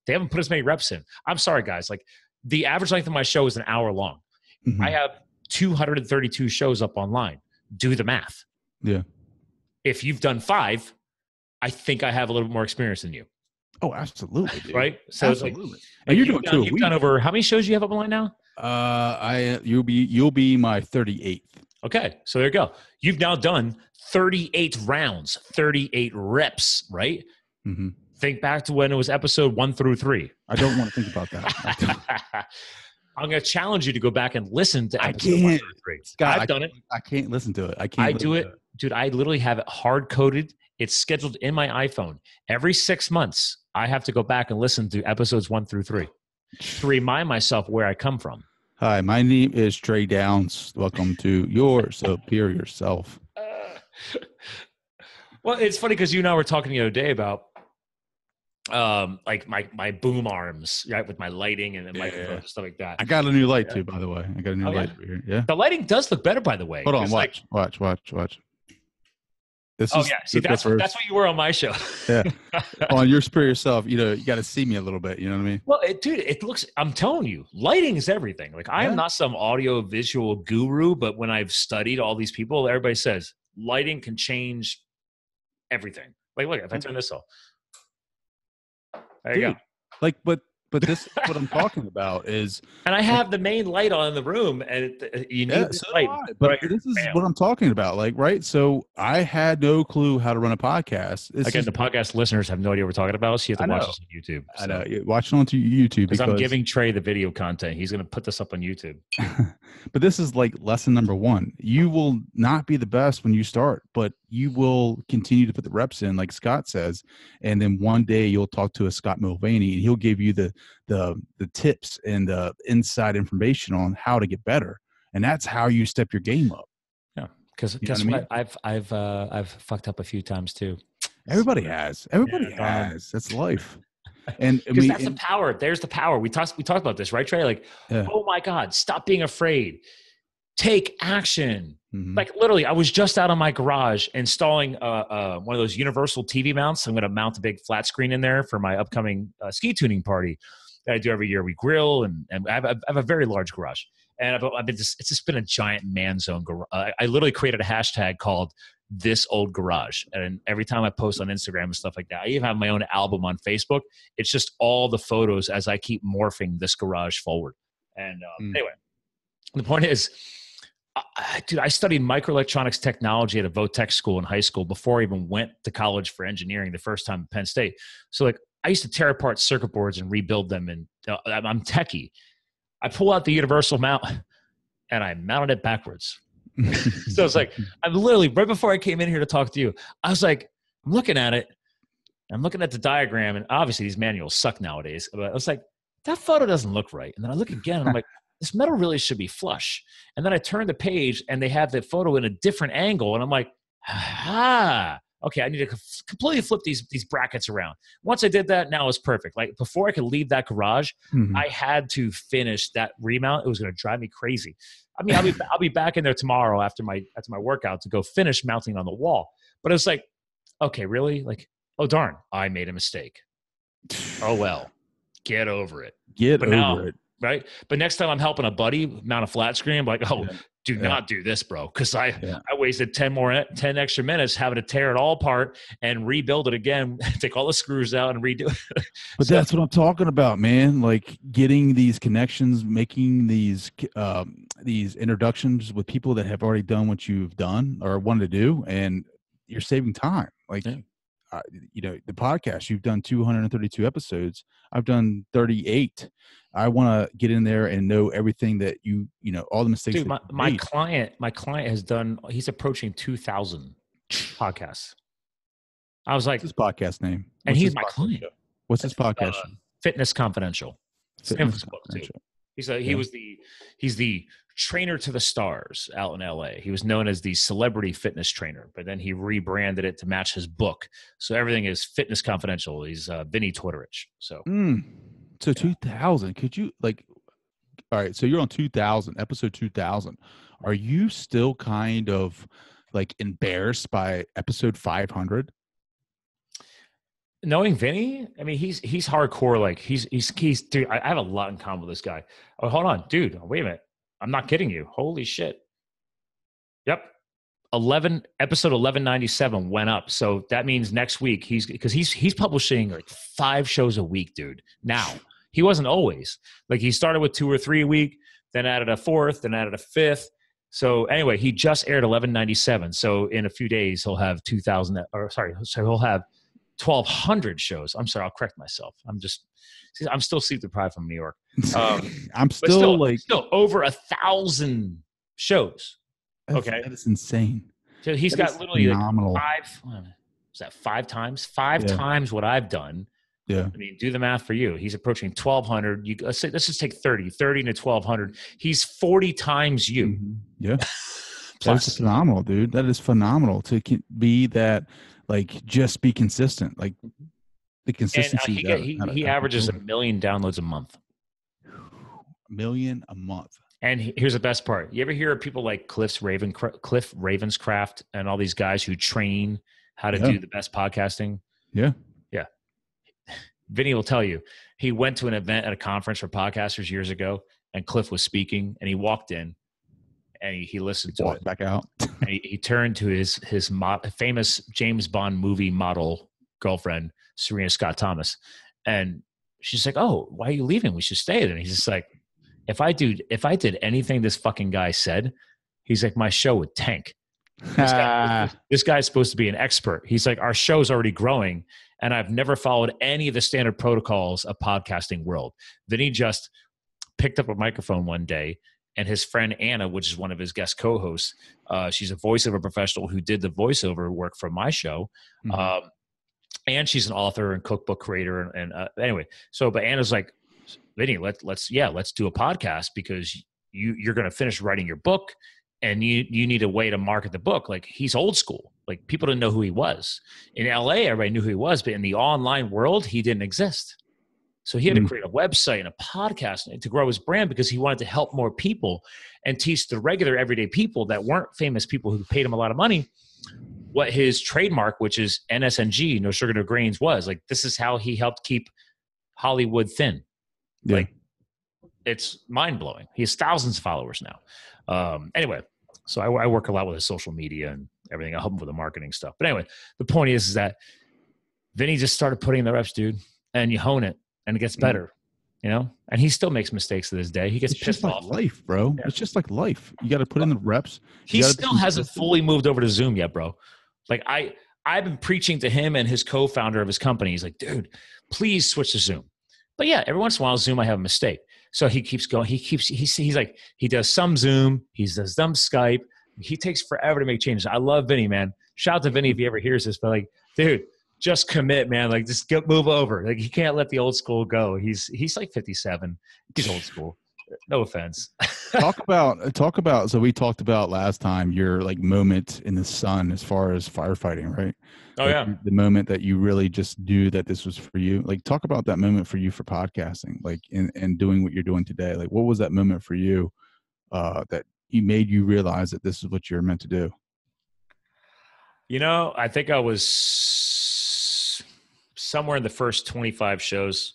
they haven't put as many reps in. I'm sorry, guys. Like the average length of my show is an hour long. I have 232 shows up online. Do the math. Yeah. If you've done 5, I think I have a little bit more experience than you. Oh, absolutely, dude. Right? So absolutely. It's like, and you're doing 2 a week. You've done over how many shows do you have up online now? You'll be my 38th. Okay, so there you go. You've now done 38 rounds, 38 reps, right? Think back to when it was episode 1 through 3. I don't want to think about that. I'm going to challenge you to go back and listen to episode 1 through 3. God, I've done it. I can't listen to it. I do it. Dude, I literally have it hard-coded. It's scheduled in my iPhone. Every 6 months, I have to go back and listen to episodes 1 through 3 to remind myself where I come from. Hi, my name is Trey Downs. Welcome to Your Superior Self. Well, it's funny because you and I were talking the other day about like my boom arms, right, with my lighting and the microphone and stuff like that. I got a new light too, by the way. I got a new light for here. Yeah. The lighting does look better, by the way. Hold on, watch. See, that's what you were on my show. Yeah. On Your Superior Self, you got to see me a little bit. You know what I mean? Well, dude, it looks. I'm telling you, lighting is everything. Like I am not some audio visual guru, but when I've studied all these people, everybody says lighting can change everything. Like, look, if I turn this off, there you go. Like, but this is what I'm talking about is, and I have the main light on in the room, and you need this light. But this is what I'm talking about, like, right? So I had no clue how to run a podcast. Again, the podcast listeners have no idea what we're talking about, so you have to watch this on YouTube. So. I know. Watch it on YouTube because I'm giving Trey the video content. He's going to put this up on YouTube. But this is like lesson number 1. You will not be the best when you start, but you will continue to put the reps in, like Scott says, and then one day you'll talk to a Scott Mulvaney, and he'll give you the tips and the inside information on how to get better, and that's how you step your game up. Yeah, because guess what? I've fucked up a few times too. Everybody has. That's life. And because that's the power. There's the power. We talked about this, right, Trey? Like, oh my God, stop being afraid. Take action. Like literally, I was just out of my garage installing one of those universal TV mounts. I'm going to mount a big flat screen in there for my upcoming ski tuning party that I do every year. We grill, and I have a very large garage. And it's just been a giant man zone garage. I literally created a hashtag called "This Old Garage," and every time I post on Instagram and stuff like that, I even have my own album on Facebook. It's just all the photos as I keep morphing this garage forward. And anyway, the point is, Dude, I studied microelectronics technology at a VOTech school in high school before I even went to college for engineering the first time at Penn State. So like I used to tear apart circuit boards and rebuild them. And I'm techie. I pull out the universal mount and I mounted it backwards. So it's like, I'm literally, right before I came in here to talk to you, I was like, I'm looking at it. I'm looking at the diagram, and obviously these manuals suck nowadays. But I was like, that photo doesn't look right. And then I look again, and I'm like, this metal really should be flush. And then I turn the page, and they have the photo in a different angle, and I'm like, okay, I need to completely flip these brackets around. Once I did that, now it's perfect. Like before I could leave that garage, I had to finish that remount. It was going to drive me crazy. I mean, I'll be back in there tomorrow after my workout to go finish mounting on the wall. But it was like, okay, really? Like, oh darn, I made a mistake. Oh well, get over it. Get over it. Right? But next time I'm helping a buddy mount a flat screen, I'm like, do not do this, bro. Because I wasted 10 extra minutes having to tear it all apart and rebuild it again, take all the screws out and redo it. But that's what I'm talking about, man. Like getting these connections, making these introductions with people that have already done what you've done or wanted to do, and you're saving time. Like, the podcast, you've done 232 episodes. I've done 38. I want to get in there and know everything that all the mistakes. Dude, my client has done, he's approaching 2,000 podcasts. I was like, what's his podcast name? And he's my client. What's his podcast? Fitness Confidential. Fitness Confidential. He's the trainer to the stars out in LA. He was known as the celebrity fitness trainer, but then he rebranded it to match his book. So everything is Fitness Confidential. He's Vinny Twitterich. So 2000, could you all right, so you're on 2000, episode 2000. Are you still kind of like embarrassed by episode 500? Knowing Vinny, I mean, he's hardcore. Like he's dude, I have a lot in common with this guy. Oh, hold on, dude. Wait a minute. I'm not kidding you. Holy shit. Yep. Episode 1197 went up. So that means next week he's publishing like 5 shows a week, dude. Now he wasn't always like, he started with 2 or 3 a week, then added a 4th, then added a 5th. So anyway, he just aired 1197. So in a few days he'll have 2,000 so he'll have 1,200 shows. I'm sorry, I'll correct myself. I'm still sleep deprived from New York. I'm still over 1,000 shows. Okay, that is insane. So he's got literally phenomenal. Like 5 times? 5 times what I've done. Yeah. I mean, do the math for you. He's approaching 1,200. Let's just take 30 into 1,200. He's 40 times you. Mm-hmm. Yeah. That's phenomenal, dude. That is phenomenal to be that. Like, just be consistent. Like, the consistency. And he averages 1 million downloads a month. 1 million a month. And here's the best part. You ever hear of people like Cliff Ravenscraft and all these guys who train how to do the best podcasting? Yeah. Yeah. Vinny will tell you. He went to an event at a conference for podcasters years ago, and Cliff was speaking, and he walked in. And he listened to it. Back out. And he turned to his famous James Bond movie model girlfriend, Serena Scott Thomas. And she's like, "Oh, why are you leaving? We should stay." And he's just like, if I did anything this fucking guy said, he's like, my show would tank. This guy's supposed to be an expert. He's like, our show's already growing, and I've never followed any of the standard protocols of podcasting world. Then he just picked up a microphone one day, and his friend Anna, which is one of his guest co-hosts, she's a voiceover professional who did the voiceover work for my show. Mm-hmm. And she's an author and cookbook creator. And anyway, but Anna's like, Vinny, let's do a podcast, because you're going to finish writing your book, and you need a way to market the book. Like, he's old school. Like, people didn't know who he was. In LA, everybody knew who he was, but in the online world, he didn't exist. So he had to create a website and a podcast to grow his brand, because he wanted to help more people and teach the regular everyday people that weren't famous people who paid him a lot of money what his trademark, which is NSNG, no sugar, no grains, was. Like, this is how he helped keep Hollywood thin. Yeah. Like, it's mind-blowing. He has thousands of followers now. Anyway, so I work a lot with his social media and everything. I help him with the marketing stuff. But anyway, the point is that Vinny just started putting in the reps, dude, and you hone it. And it gets better. you know, and he still makes mistakes to this day. He gets It's pissed just like off. life, bro. Yeah. It's just like life. You got to put in the reps. He still hasn't fully moved over to Zoom yet, bro. Like I've been preaching to him and his co-founder of his company. He's like, dude, please switch to Zoom. But yeah, every once in a while, Zoom, I have a mistake. So he keeps going. He's like, he does some Zoom. He does some Skype. He takes forever to make changes. I love Vinny, man. Shout out to Vinny if he ever hears this. But like, dude, just commit, man. Like, just move over. Like, he can't let the old school go. He's like 57. He's old school. No offense. talk about. So we talked about last time your like moment in the sun as far as firefighting, right? Oh like, yeah. The moment that you really just knew that this was for you. Like, talk about that moment for you for podcasting, like and doing what you're doing today. Like, what was that moment for you that made you realize that this is what you're meant to do? You know, I think I was somewhere in the first 25 shows.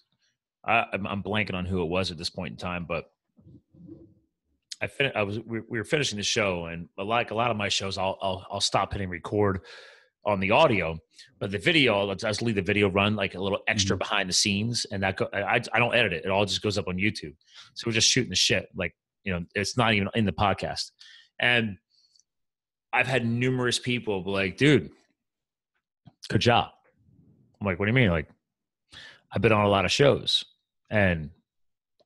I'm blanking on who it was at this point in time, but we were finishing the show, and like a lot of my shows, I'll stop hitting record on the audio, but the video, I just leave the video run like a little extra behind the scenes, and I don't edit it. It all just goes up on YouTube. So we're just shooting the shit. Like, you know, it's not even in the podcast. And I've had numerous people be like, dude, good job. I'm like, what do you mean? Like, I've been on a lot of shows and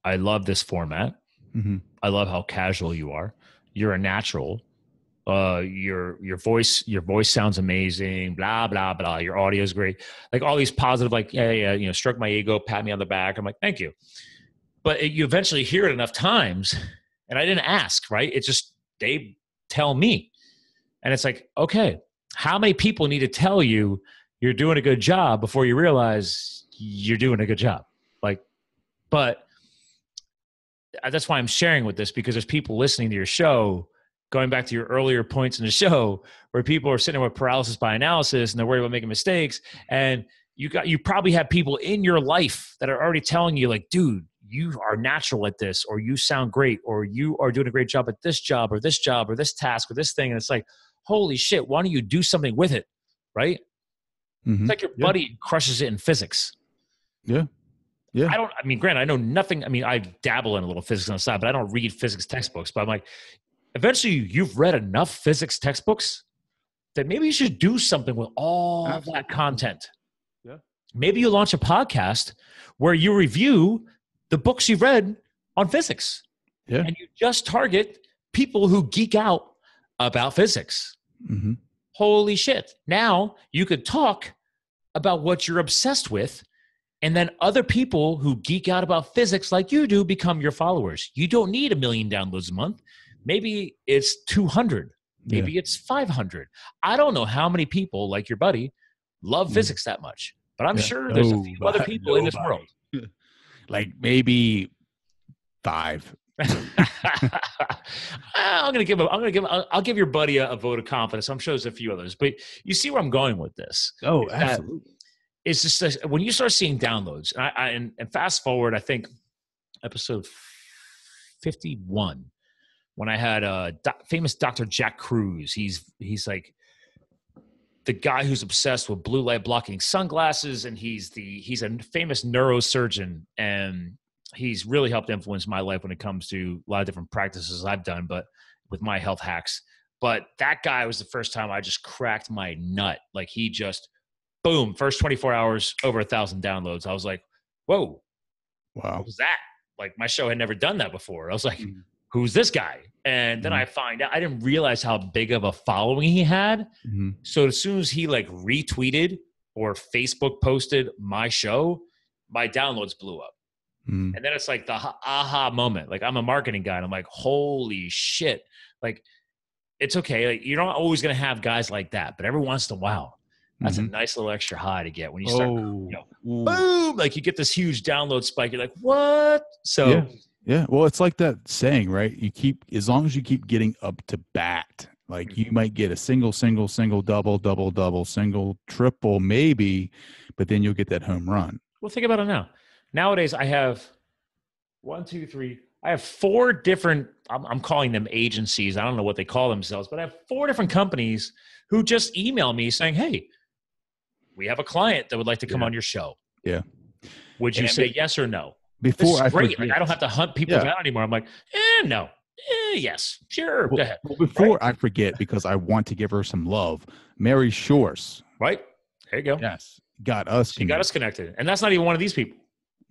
I love this format. Mm-hmm. I love how casual you are. You're a natural. Your voice sounds amazing, blah, blah, blah. Your audio is great. Like all these positive, like, yeah, you know, stroke my ego, pat me on the back. I'm like, thank you. But you eventually hear it enough times, and I didn't ask, right? It's just, they tell me. And it's like, okay, how many people need to tell you you're doing a good job before you realize you're doing a good job? Like, but that's why I'm sharing with this, because there's people listening to your show, going back to your earlier points in the show, where people are sitting there with paralysis by analysis and they're worried about making mistakes. And you probably have people in your life that are already telling you like, dude, you are natural at this, or you sound great, or you are doing a great job at this job or this task or this thing. And it's like, holy shit, why don't you do something with it? Right? Mm-hmm. It's like your buddy crushes it in physics. Yeah. Yeah. Granted, I know nothing. I mean, I dabble in a little physics on the side, but I don't read physics textbooks. But I'm like, eventually you've read enough physics textbooks that maybe you should do something with all that content. Yeah. Maybe you launch a podcast where you review the books you've read on physics. Yeah. And you just target people who geek out about physics. Mm-hmm. Holy shit. Now you could talk about what you're obsessed with, and then other people who geek out about physics like you do become your followers. You don't need 1 million downloads a month. Maybe it's 200. Maybe it's 500. I don't know how many people like your buddy love physics that much, but I'm sure there's a few other people in this world. Like maybe 5. I'll give your buddy a vote of confidence. I'm sure there's a few others, but you see where I'm going with this. Oh, absolutely. It's just when you start seeing downloads, and fast forward, I think episode 51, when I had famous Dr. Jack Cruz. He's like the guy who's obsessed with blue light blocking sunglasses, and he's a famous neurosurgeon, and he's really helped influence my life when it comes to a lot of different practices I've done, but with my health hacks. But that guy was the first time I just cracked my nut. Like, he just, boom, first 24 hours, over 1,000 downloads. I was like, whoa, wow, what was that? Like, my show had never done that before. I was like, who's this guy? And then I find out, I didn't realize how big of a following he had. Mm-hmm. So as soon as he like retweeted or Facebook posted my show, my downloads blew up. Mm-hmm. And then it's like the aha moment. Like, I'm a marketing guy, and I'm like, holy shit. Like, it's okay. Like, you're not always going to have guys like that, but every once in a while, that's a nice little extra high to get when you start, boom, like you get this huge download spike. You're like, what? So yeah. Well, it's like that saying, right? As long as you keep getting up to bat, like you might get a single, double, single, triple, maybe, but then you'll get that home run. Well, think about it now. Nowadays, I have 4 different, I'm calling them agencies. I don't know what they call themselves, but I have 4 different companies who just email me saying, hey, we have a client that would like to come on your show. Yeah. Would you say yes or no? before I great. forget, Like, I don't have to hunt people down anymore. I'm like, no. Yes, sure. Go ahead. Well, before I forget, because I want to give her some love, Mary Shores. Right. There you go. Yes. Got us She got us connected. And that's not even one of these people.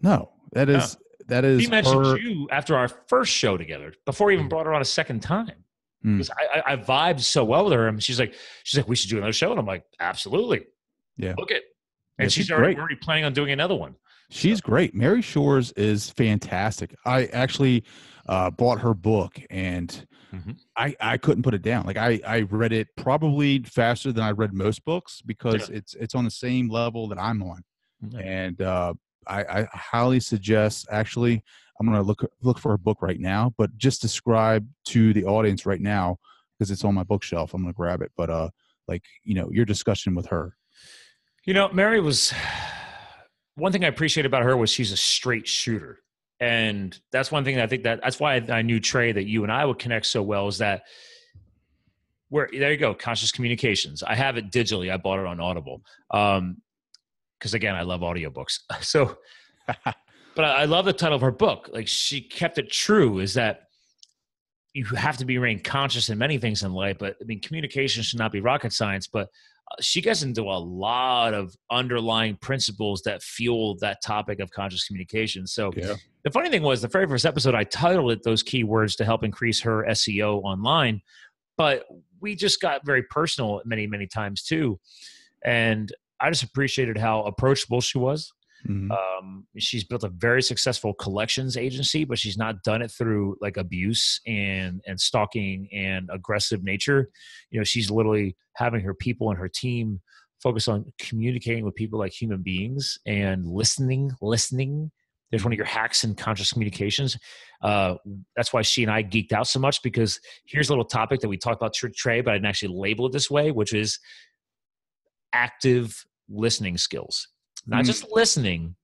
No, that is She mentioned her. you after our first show together, before we even brought her on a second time. Because I vibed so well with her. And she's like, we should do another show. And I'm like, absolutely. Yeah. Book it. And Yeah, she's great. already planning on doing another one. She's great. Mary Shores is fantastic. I actually bought her book, and I couldn't put it down. Like I read it probably faster than I read most books, because it's on the same level that I'm on. And I highly suggest, actually, I'm going to look for her book right now, but just describe to the audience right now, because it's on my bookshelf. I'm going to grab it. But your discussion with her. Mary was, one thing I appreciate about her was she's a straight shooter. And that's one thing that I think that's why I knew, Trey, that you and I would connect so well, is that there you go. Conscious Communications. I have it digitally. I bought it on Audible. Cause again, I love audiobooks. So, but I love the title of her book. Like, she kept it true, is that you have to remain conscious in many things in life, but I mean, communication should not be rocket science, but she gets into a lot of underlying principles that fuel that topic of conscious communication. So the funny thing was, the very first episode, I titled it those keywords to help increase her SEO online, but we just got very personal many, many times too. And I just appreciated how approachable she was. She's built a very successful collections agency, but she's not done it through like abuse and stalking and aggressive nature. She's literally having her people and her team focus on communicating with people like human beings and listening. There's one of your hacks in conscious communications. That's why she and I geeked out so much, because here's a little topic that we talked about, Trey, but I didn't actually label it this way, which is active listening skills. Not just listening,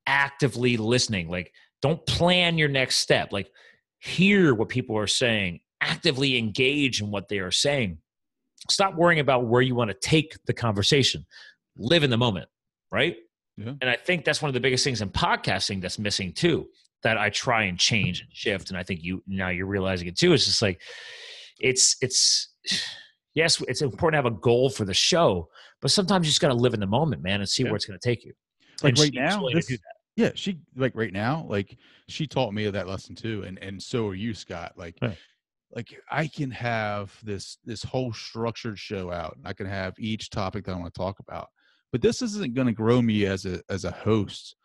actively listening. Like, don't plan your next step. Like, hear what people are saying, actively engage in what they are saying. Stop worrying about where you want to take the conversation. Live in the moment, right? Yeah. And I think that's one of the biggest things in podcasting that's missing too, that I try and change and shift. And I think you're realizing it too. It's just like, yes, it's important to have a goal for the show, but sometimes you just got to live in the moment, man, and see where it's going to take you. Like right now, right now, she taught me that lesson too. And so are you, Scott. Like I can have this whole structured show out, and I can have each topic that I want to talk about, but this isn't going to grow me as a host,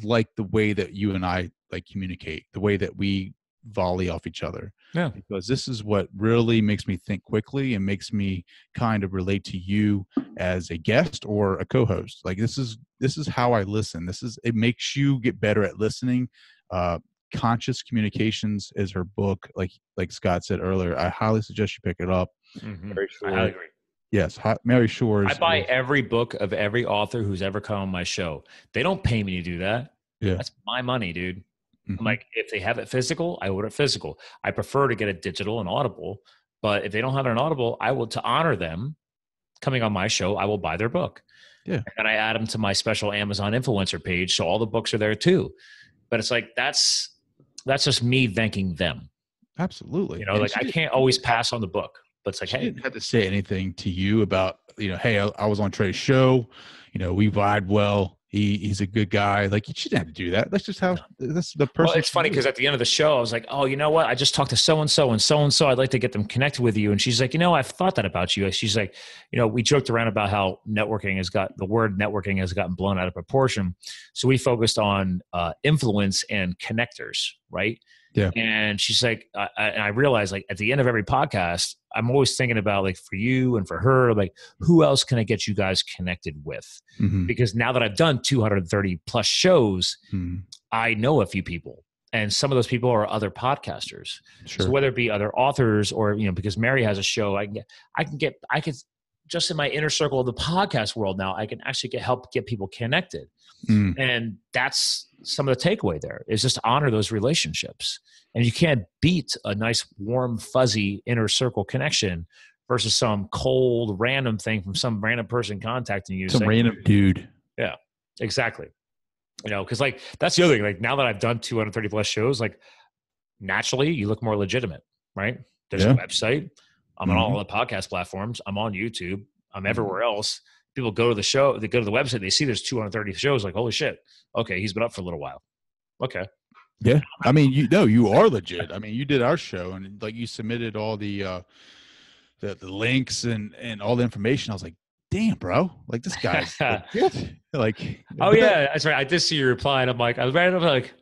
like the way that you and I communicate, the way that we volley off each other. Yeah. Because this is what really makes me think quickly and makes me kind of relate to you as a guest or a co-host. Like, this is how I listen. It makes you get better at listening. Conscious Communications is her book. Like Scott said earlier, I highly suggest you pick it up. Mary Shores. I agree. Yes, Mary Shores. I buy every book of every author who's ever come on my show. They don't pay me to do that. Yeah. That's my money, dude. I'm like, if they have it physical, I order it physical. I prefer to get it digital and Audible, but if they don't have it on Audible, to honor them coming on my show, I will buy their book. Yeah. And I add them to my special Amazon influencer page. So all the books are there too. But it's like, that's just me thanking them. Absolutely. I can't always pass on the book, but it's like, hey, didn't have to say anything to you about, hey, I was on Trey's show, we vibe well. He's a good guy. Like, you shouldn't have to do that. That's just how that's the person. Well, it's funny because at the end of the show, I was like, oh, you know what? I just talked to so-and-so and so-and-so. I'd like to get them connected with you. And she's like, I've thought that about you. She's like, we joked around about how the word networking has gotten blown out of proportion. So we focused on influence and connectors, right? Yeah. And she's like, I realized, like, at the end of every podcast, I'm always thinking about, like, for you and for her, like, who else can I get you guys connected with? Because now that I've done 230 plus shows, I know a few people, and some of those people are other podcasters. Sure. So whether it be other authors or, because Mary has a show, I can just in my inner circle of the podcast world now, I can actually help get people connected. And that's some of the takeaway there, is just to honor those relationships. And you can't beat a nice, warm, fuzzy inner circle connection versus some cold, random thing from some random person contacting you. Some random dude. Yeah, exactly. You know, because like that's the other thing. Like now that I've done 230 plus shows, like naturally you look more legitimate, right? There's a website. I'm on all the podcast platforms. I'm on YouTube. I'm everywhere else. People go to the show, they go to the website, they see there's 230 shows, like, holy shit. Okay, he's been up for a little while. Okay. Yeah. I mean, you are legit. I mean, you did our show and like you submitted all the links and all the information. I was like, damn, bro. Like this guy's legit. Like, oh yeah, that's right. I did see your reply and I'm like, I read it, I'm like,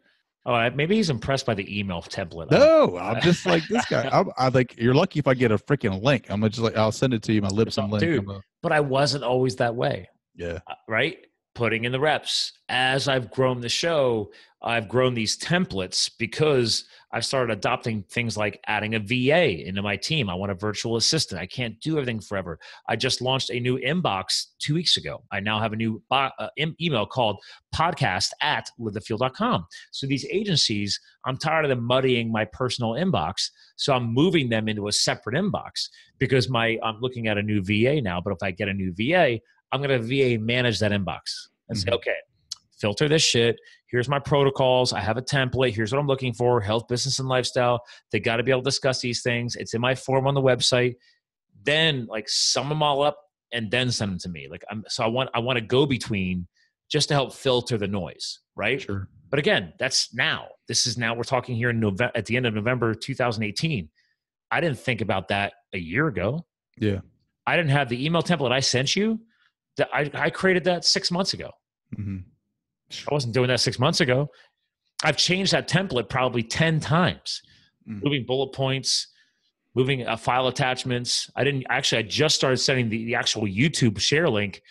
oh, maybe he's impressed by the email template. No, I'm just like this guy. I'm like, you're lucky if I get a freaking link. I'm just like, I'll send it to you. My lips and link. Dude, but I wasn't always that way. Yeah. Right? Putting in the reps. As I've grown the show, I've grown these templates because I started adopting things like adding a VA into my team. I want a virtual assistant. I can't do everything forever. I just launched a new inbox 2 weeks ago. I now have a new email called podcast@livethefuel.com. So these agencies, I'm tired of them muddying my personal inbox. So I'm moving them into a separate inbox because I'm looking at a new VA now. But if I get a new VA, I'm going to VA manage that inbox and say, okay, filter this shit. Here's my protocols. I have a template. Here's what I'm looking for. Health, business, and lifestyle. They got to be able to discuss these things. It's in my form on the website. Then like sum them all up and then send them to me. Like I want to go between just to help filter the noise, right? Sure. But again, that's now. This is now we're talking here in November, at the end of November 2018. I didn't think about that a year ago. Yeah. I didn't have the email template I sent you. I created that 6 months ago. Mm-hmm. I wasn't doing that 6 months ago. I've changed that template probably 10 times, moving bullet points, moving file attachments. I just started sending the actual YouTube share link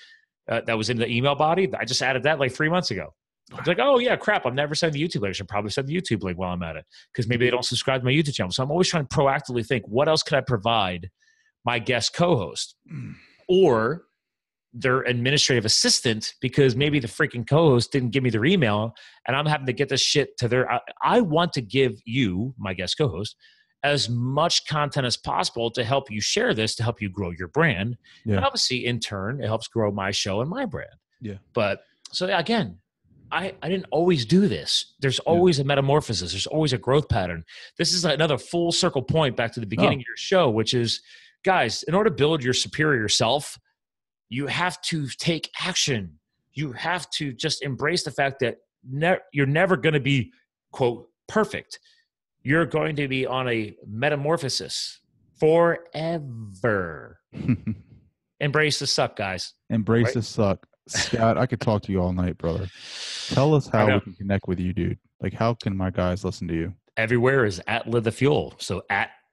that was in the email body. I just added that like 3 months ago. I was like, oh yeah, crap. I'm never sending the YouTube link. I should probably send the YouTube link while I'm at it because maybe they don't subscribe to my YouTube channel. So I'm always trying to proactively think, what else could I provide my guest co-host or their administrative assistant because maybe the freaking co-host didn't give me their email and I'm having to get this shit to their, I want to give you, my guest co-host, as much content as possible to help you share this, to help you grow your brand. Yeah. And obviously in turn, it helps grow my show and my brand. Yeah. But so again, I didn't always do this. There's always a metamorphosis. There's always a growth pattern. This is another full circle point back to the beginning of your show, which is, guys, in order to build your superior self, you have to take action. You have to just embrace the fact that you're never going to be, quote, perfect. You're going to be on a metamorphosis forever. Embrace the suck, guys. Embrace the suck. Scott, I could talk to you all night, brother. Tell us how we can connect with you, dude. Like, how can my guys listen to you? Everywhere is @LiveTheFuel. So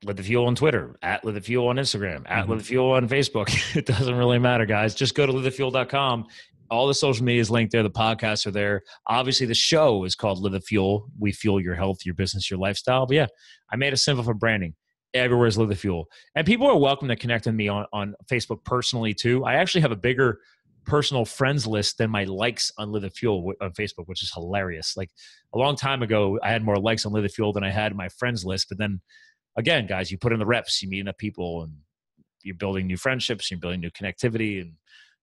@LiveTheFuel on Twitter, @LiveTheFuel on Instagram, @LiveTheFuel on Facebook. It doesn't really matter, guys. Just go to livethefuel.com. All the social media is linked there. The podcasts are there. Obviously, the show is called Live the Fuel. We fuel your health, your business, your lifestyle. But yeah, I made it simple for branding. Everywhere is Live the Fuel. And people are welcome to connect with me on Facebook personally, too. I actually have a bigger personal friends list than my likes on Live the Fuel on Facebook, which is hilarious. Like a long time ago, I had more likes on Live the Fuel than I had my friends list. But then again, guys, you put in the reps, you meet enough people and you're building new friendships, you're building new connectivity. And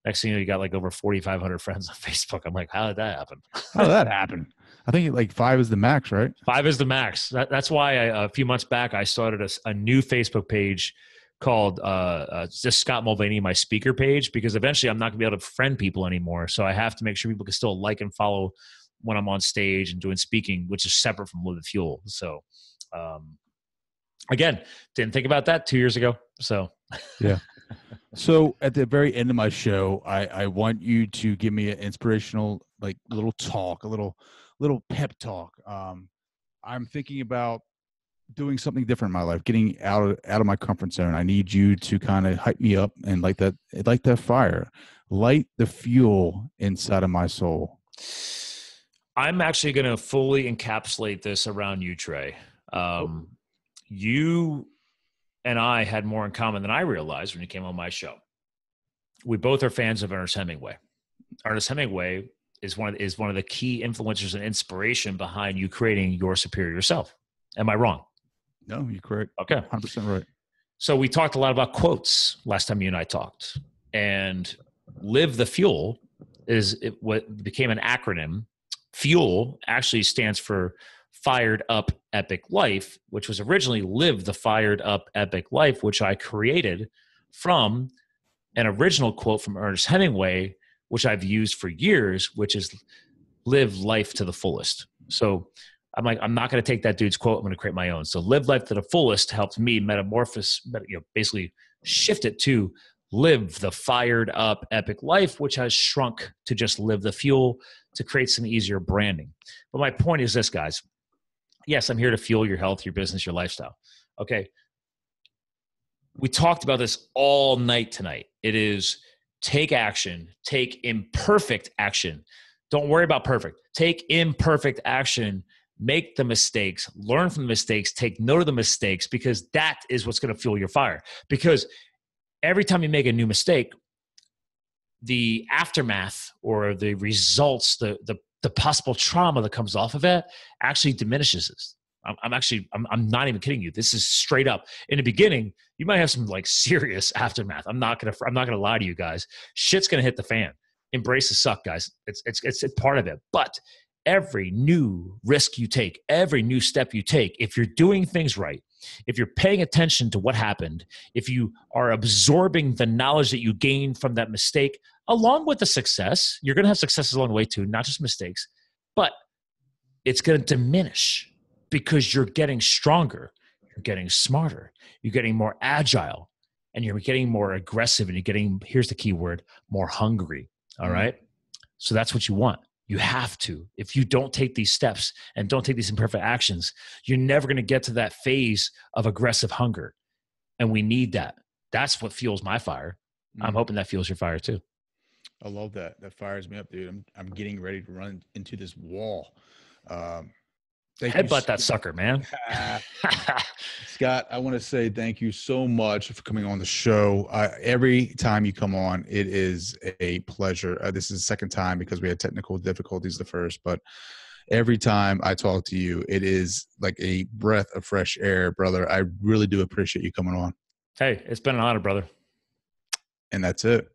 next thing you know, you got like over 4,500 friends on Facebook. I'm like, how did that happen? How did that happen? I think like 5 is the max, right? 5 is the max. That's why a few months back, I started a new Facebook page called just Scott Mulvaney, my speaker page, because eventually I'm not gonna be able to friend people anymore. So I have to make sure people can still like and follow when I'm on stage and doing speaking, which is separate from Live the Fuel. So again, didn't think about that 2 years ago. So yeah. So at the very end of my show, I want you to give me an inspirational, like little talk, a little pep talk. I'm thinking about doing something different in my life, getting out of my comfort zone. I need you to kind of hype me up and light that fire, light the fuel inside of my soul. I'm actually going to fully encapsulate this around you, Trey. You and I had more in common than I realized when you came on my show. We both are fans of Ernest Hemingway. Ernest Hemingway is one of the key influencers and inspiration behind you creating your superior self. Am I wrong? No, you're correct. Okay. 100% right. So we talked a lot about quotes last time you and I talked. And Live the Fuel what became an acronym Fuel actually stands for Fired Up Epic Life, which was originally Live the Fired Up Epic Life, which I created from an original quote from Ernest Hemingway, which I've used for years, which is live life to the fullest. So I'm like, I'm not going to take that dude's quote. I'm going to create my own. So live life to the fullest helped me basically shift it to live the fired up epic life, which has shrunk to just live the fuel to create some easier branding. But my point is this, guys. Yes, I'm here to fuel your health, your business, your lifestyle. Okay. We talked about this all night tonight. It is take action, take imperfect action. Don't worry about perfect. Take imperfect action. Make the mistakes, learn from the mistakes, take note of the mistakes, because that is what's going to fuel your fire. Because every time you make a new mistake, the aftermath or the results, the possible trauma that comes off of it actually diminishes. I'm not even kidding you. This is straight up. In the beginning, you might have some like serious aftermath. I'm not gonna lie to you guys. Shit's gonna hit the fan. Embrace the suck, guys. It's part of it. But every new risk you take, every new step you take, if you're doing things right, if you're paying attention to what happened, if you are absorbing the knowledge that you gained from that mistake, along with the success, you're going to have successes along the way too, not just mistakes, but it's going to diminish because you're getting stronger, you're getting smarter, you're getting more agile, and you're getting more aggressive, and you're getting, here's the key word, more hungry. All right. So that's what you want. You have to. If you don't take these steps and don't take these imperfect actions, you're never going to get to that phase of aggressive hunger. And we need that. That's what fuels my fire. I'm hoping that fuels your fire too. I love that. That fires me up, dude. I'm getting ready to run into this wall. Headbutt that sucker, man. Scott, I want to say thank you so much for coming on the show. Every time you come on, it is a pleasure. This is the second time because we had technical difficulties the first, but every time I talk to you, it is like a breath of fresh air, brother. I really do appreciate you coming on. Hey, it's been an honor, brother. And that's it.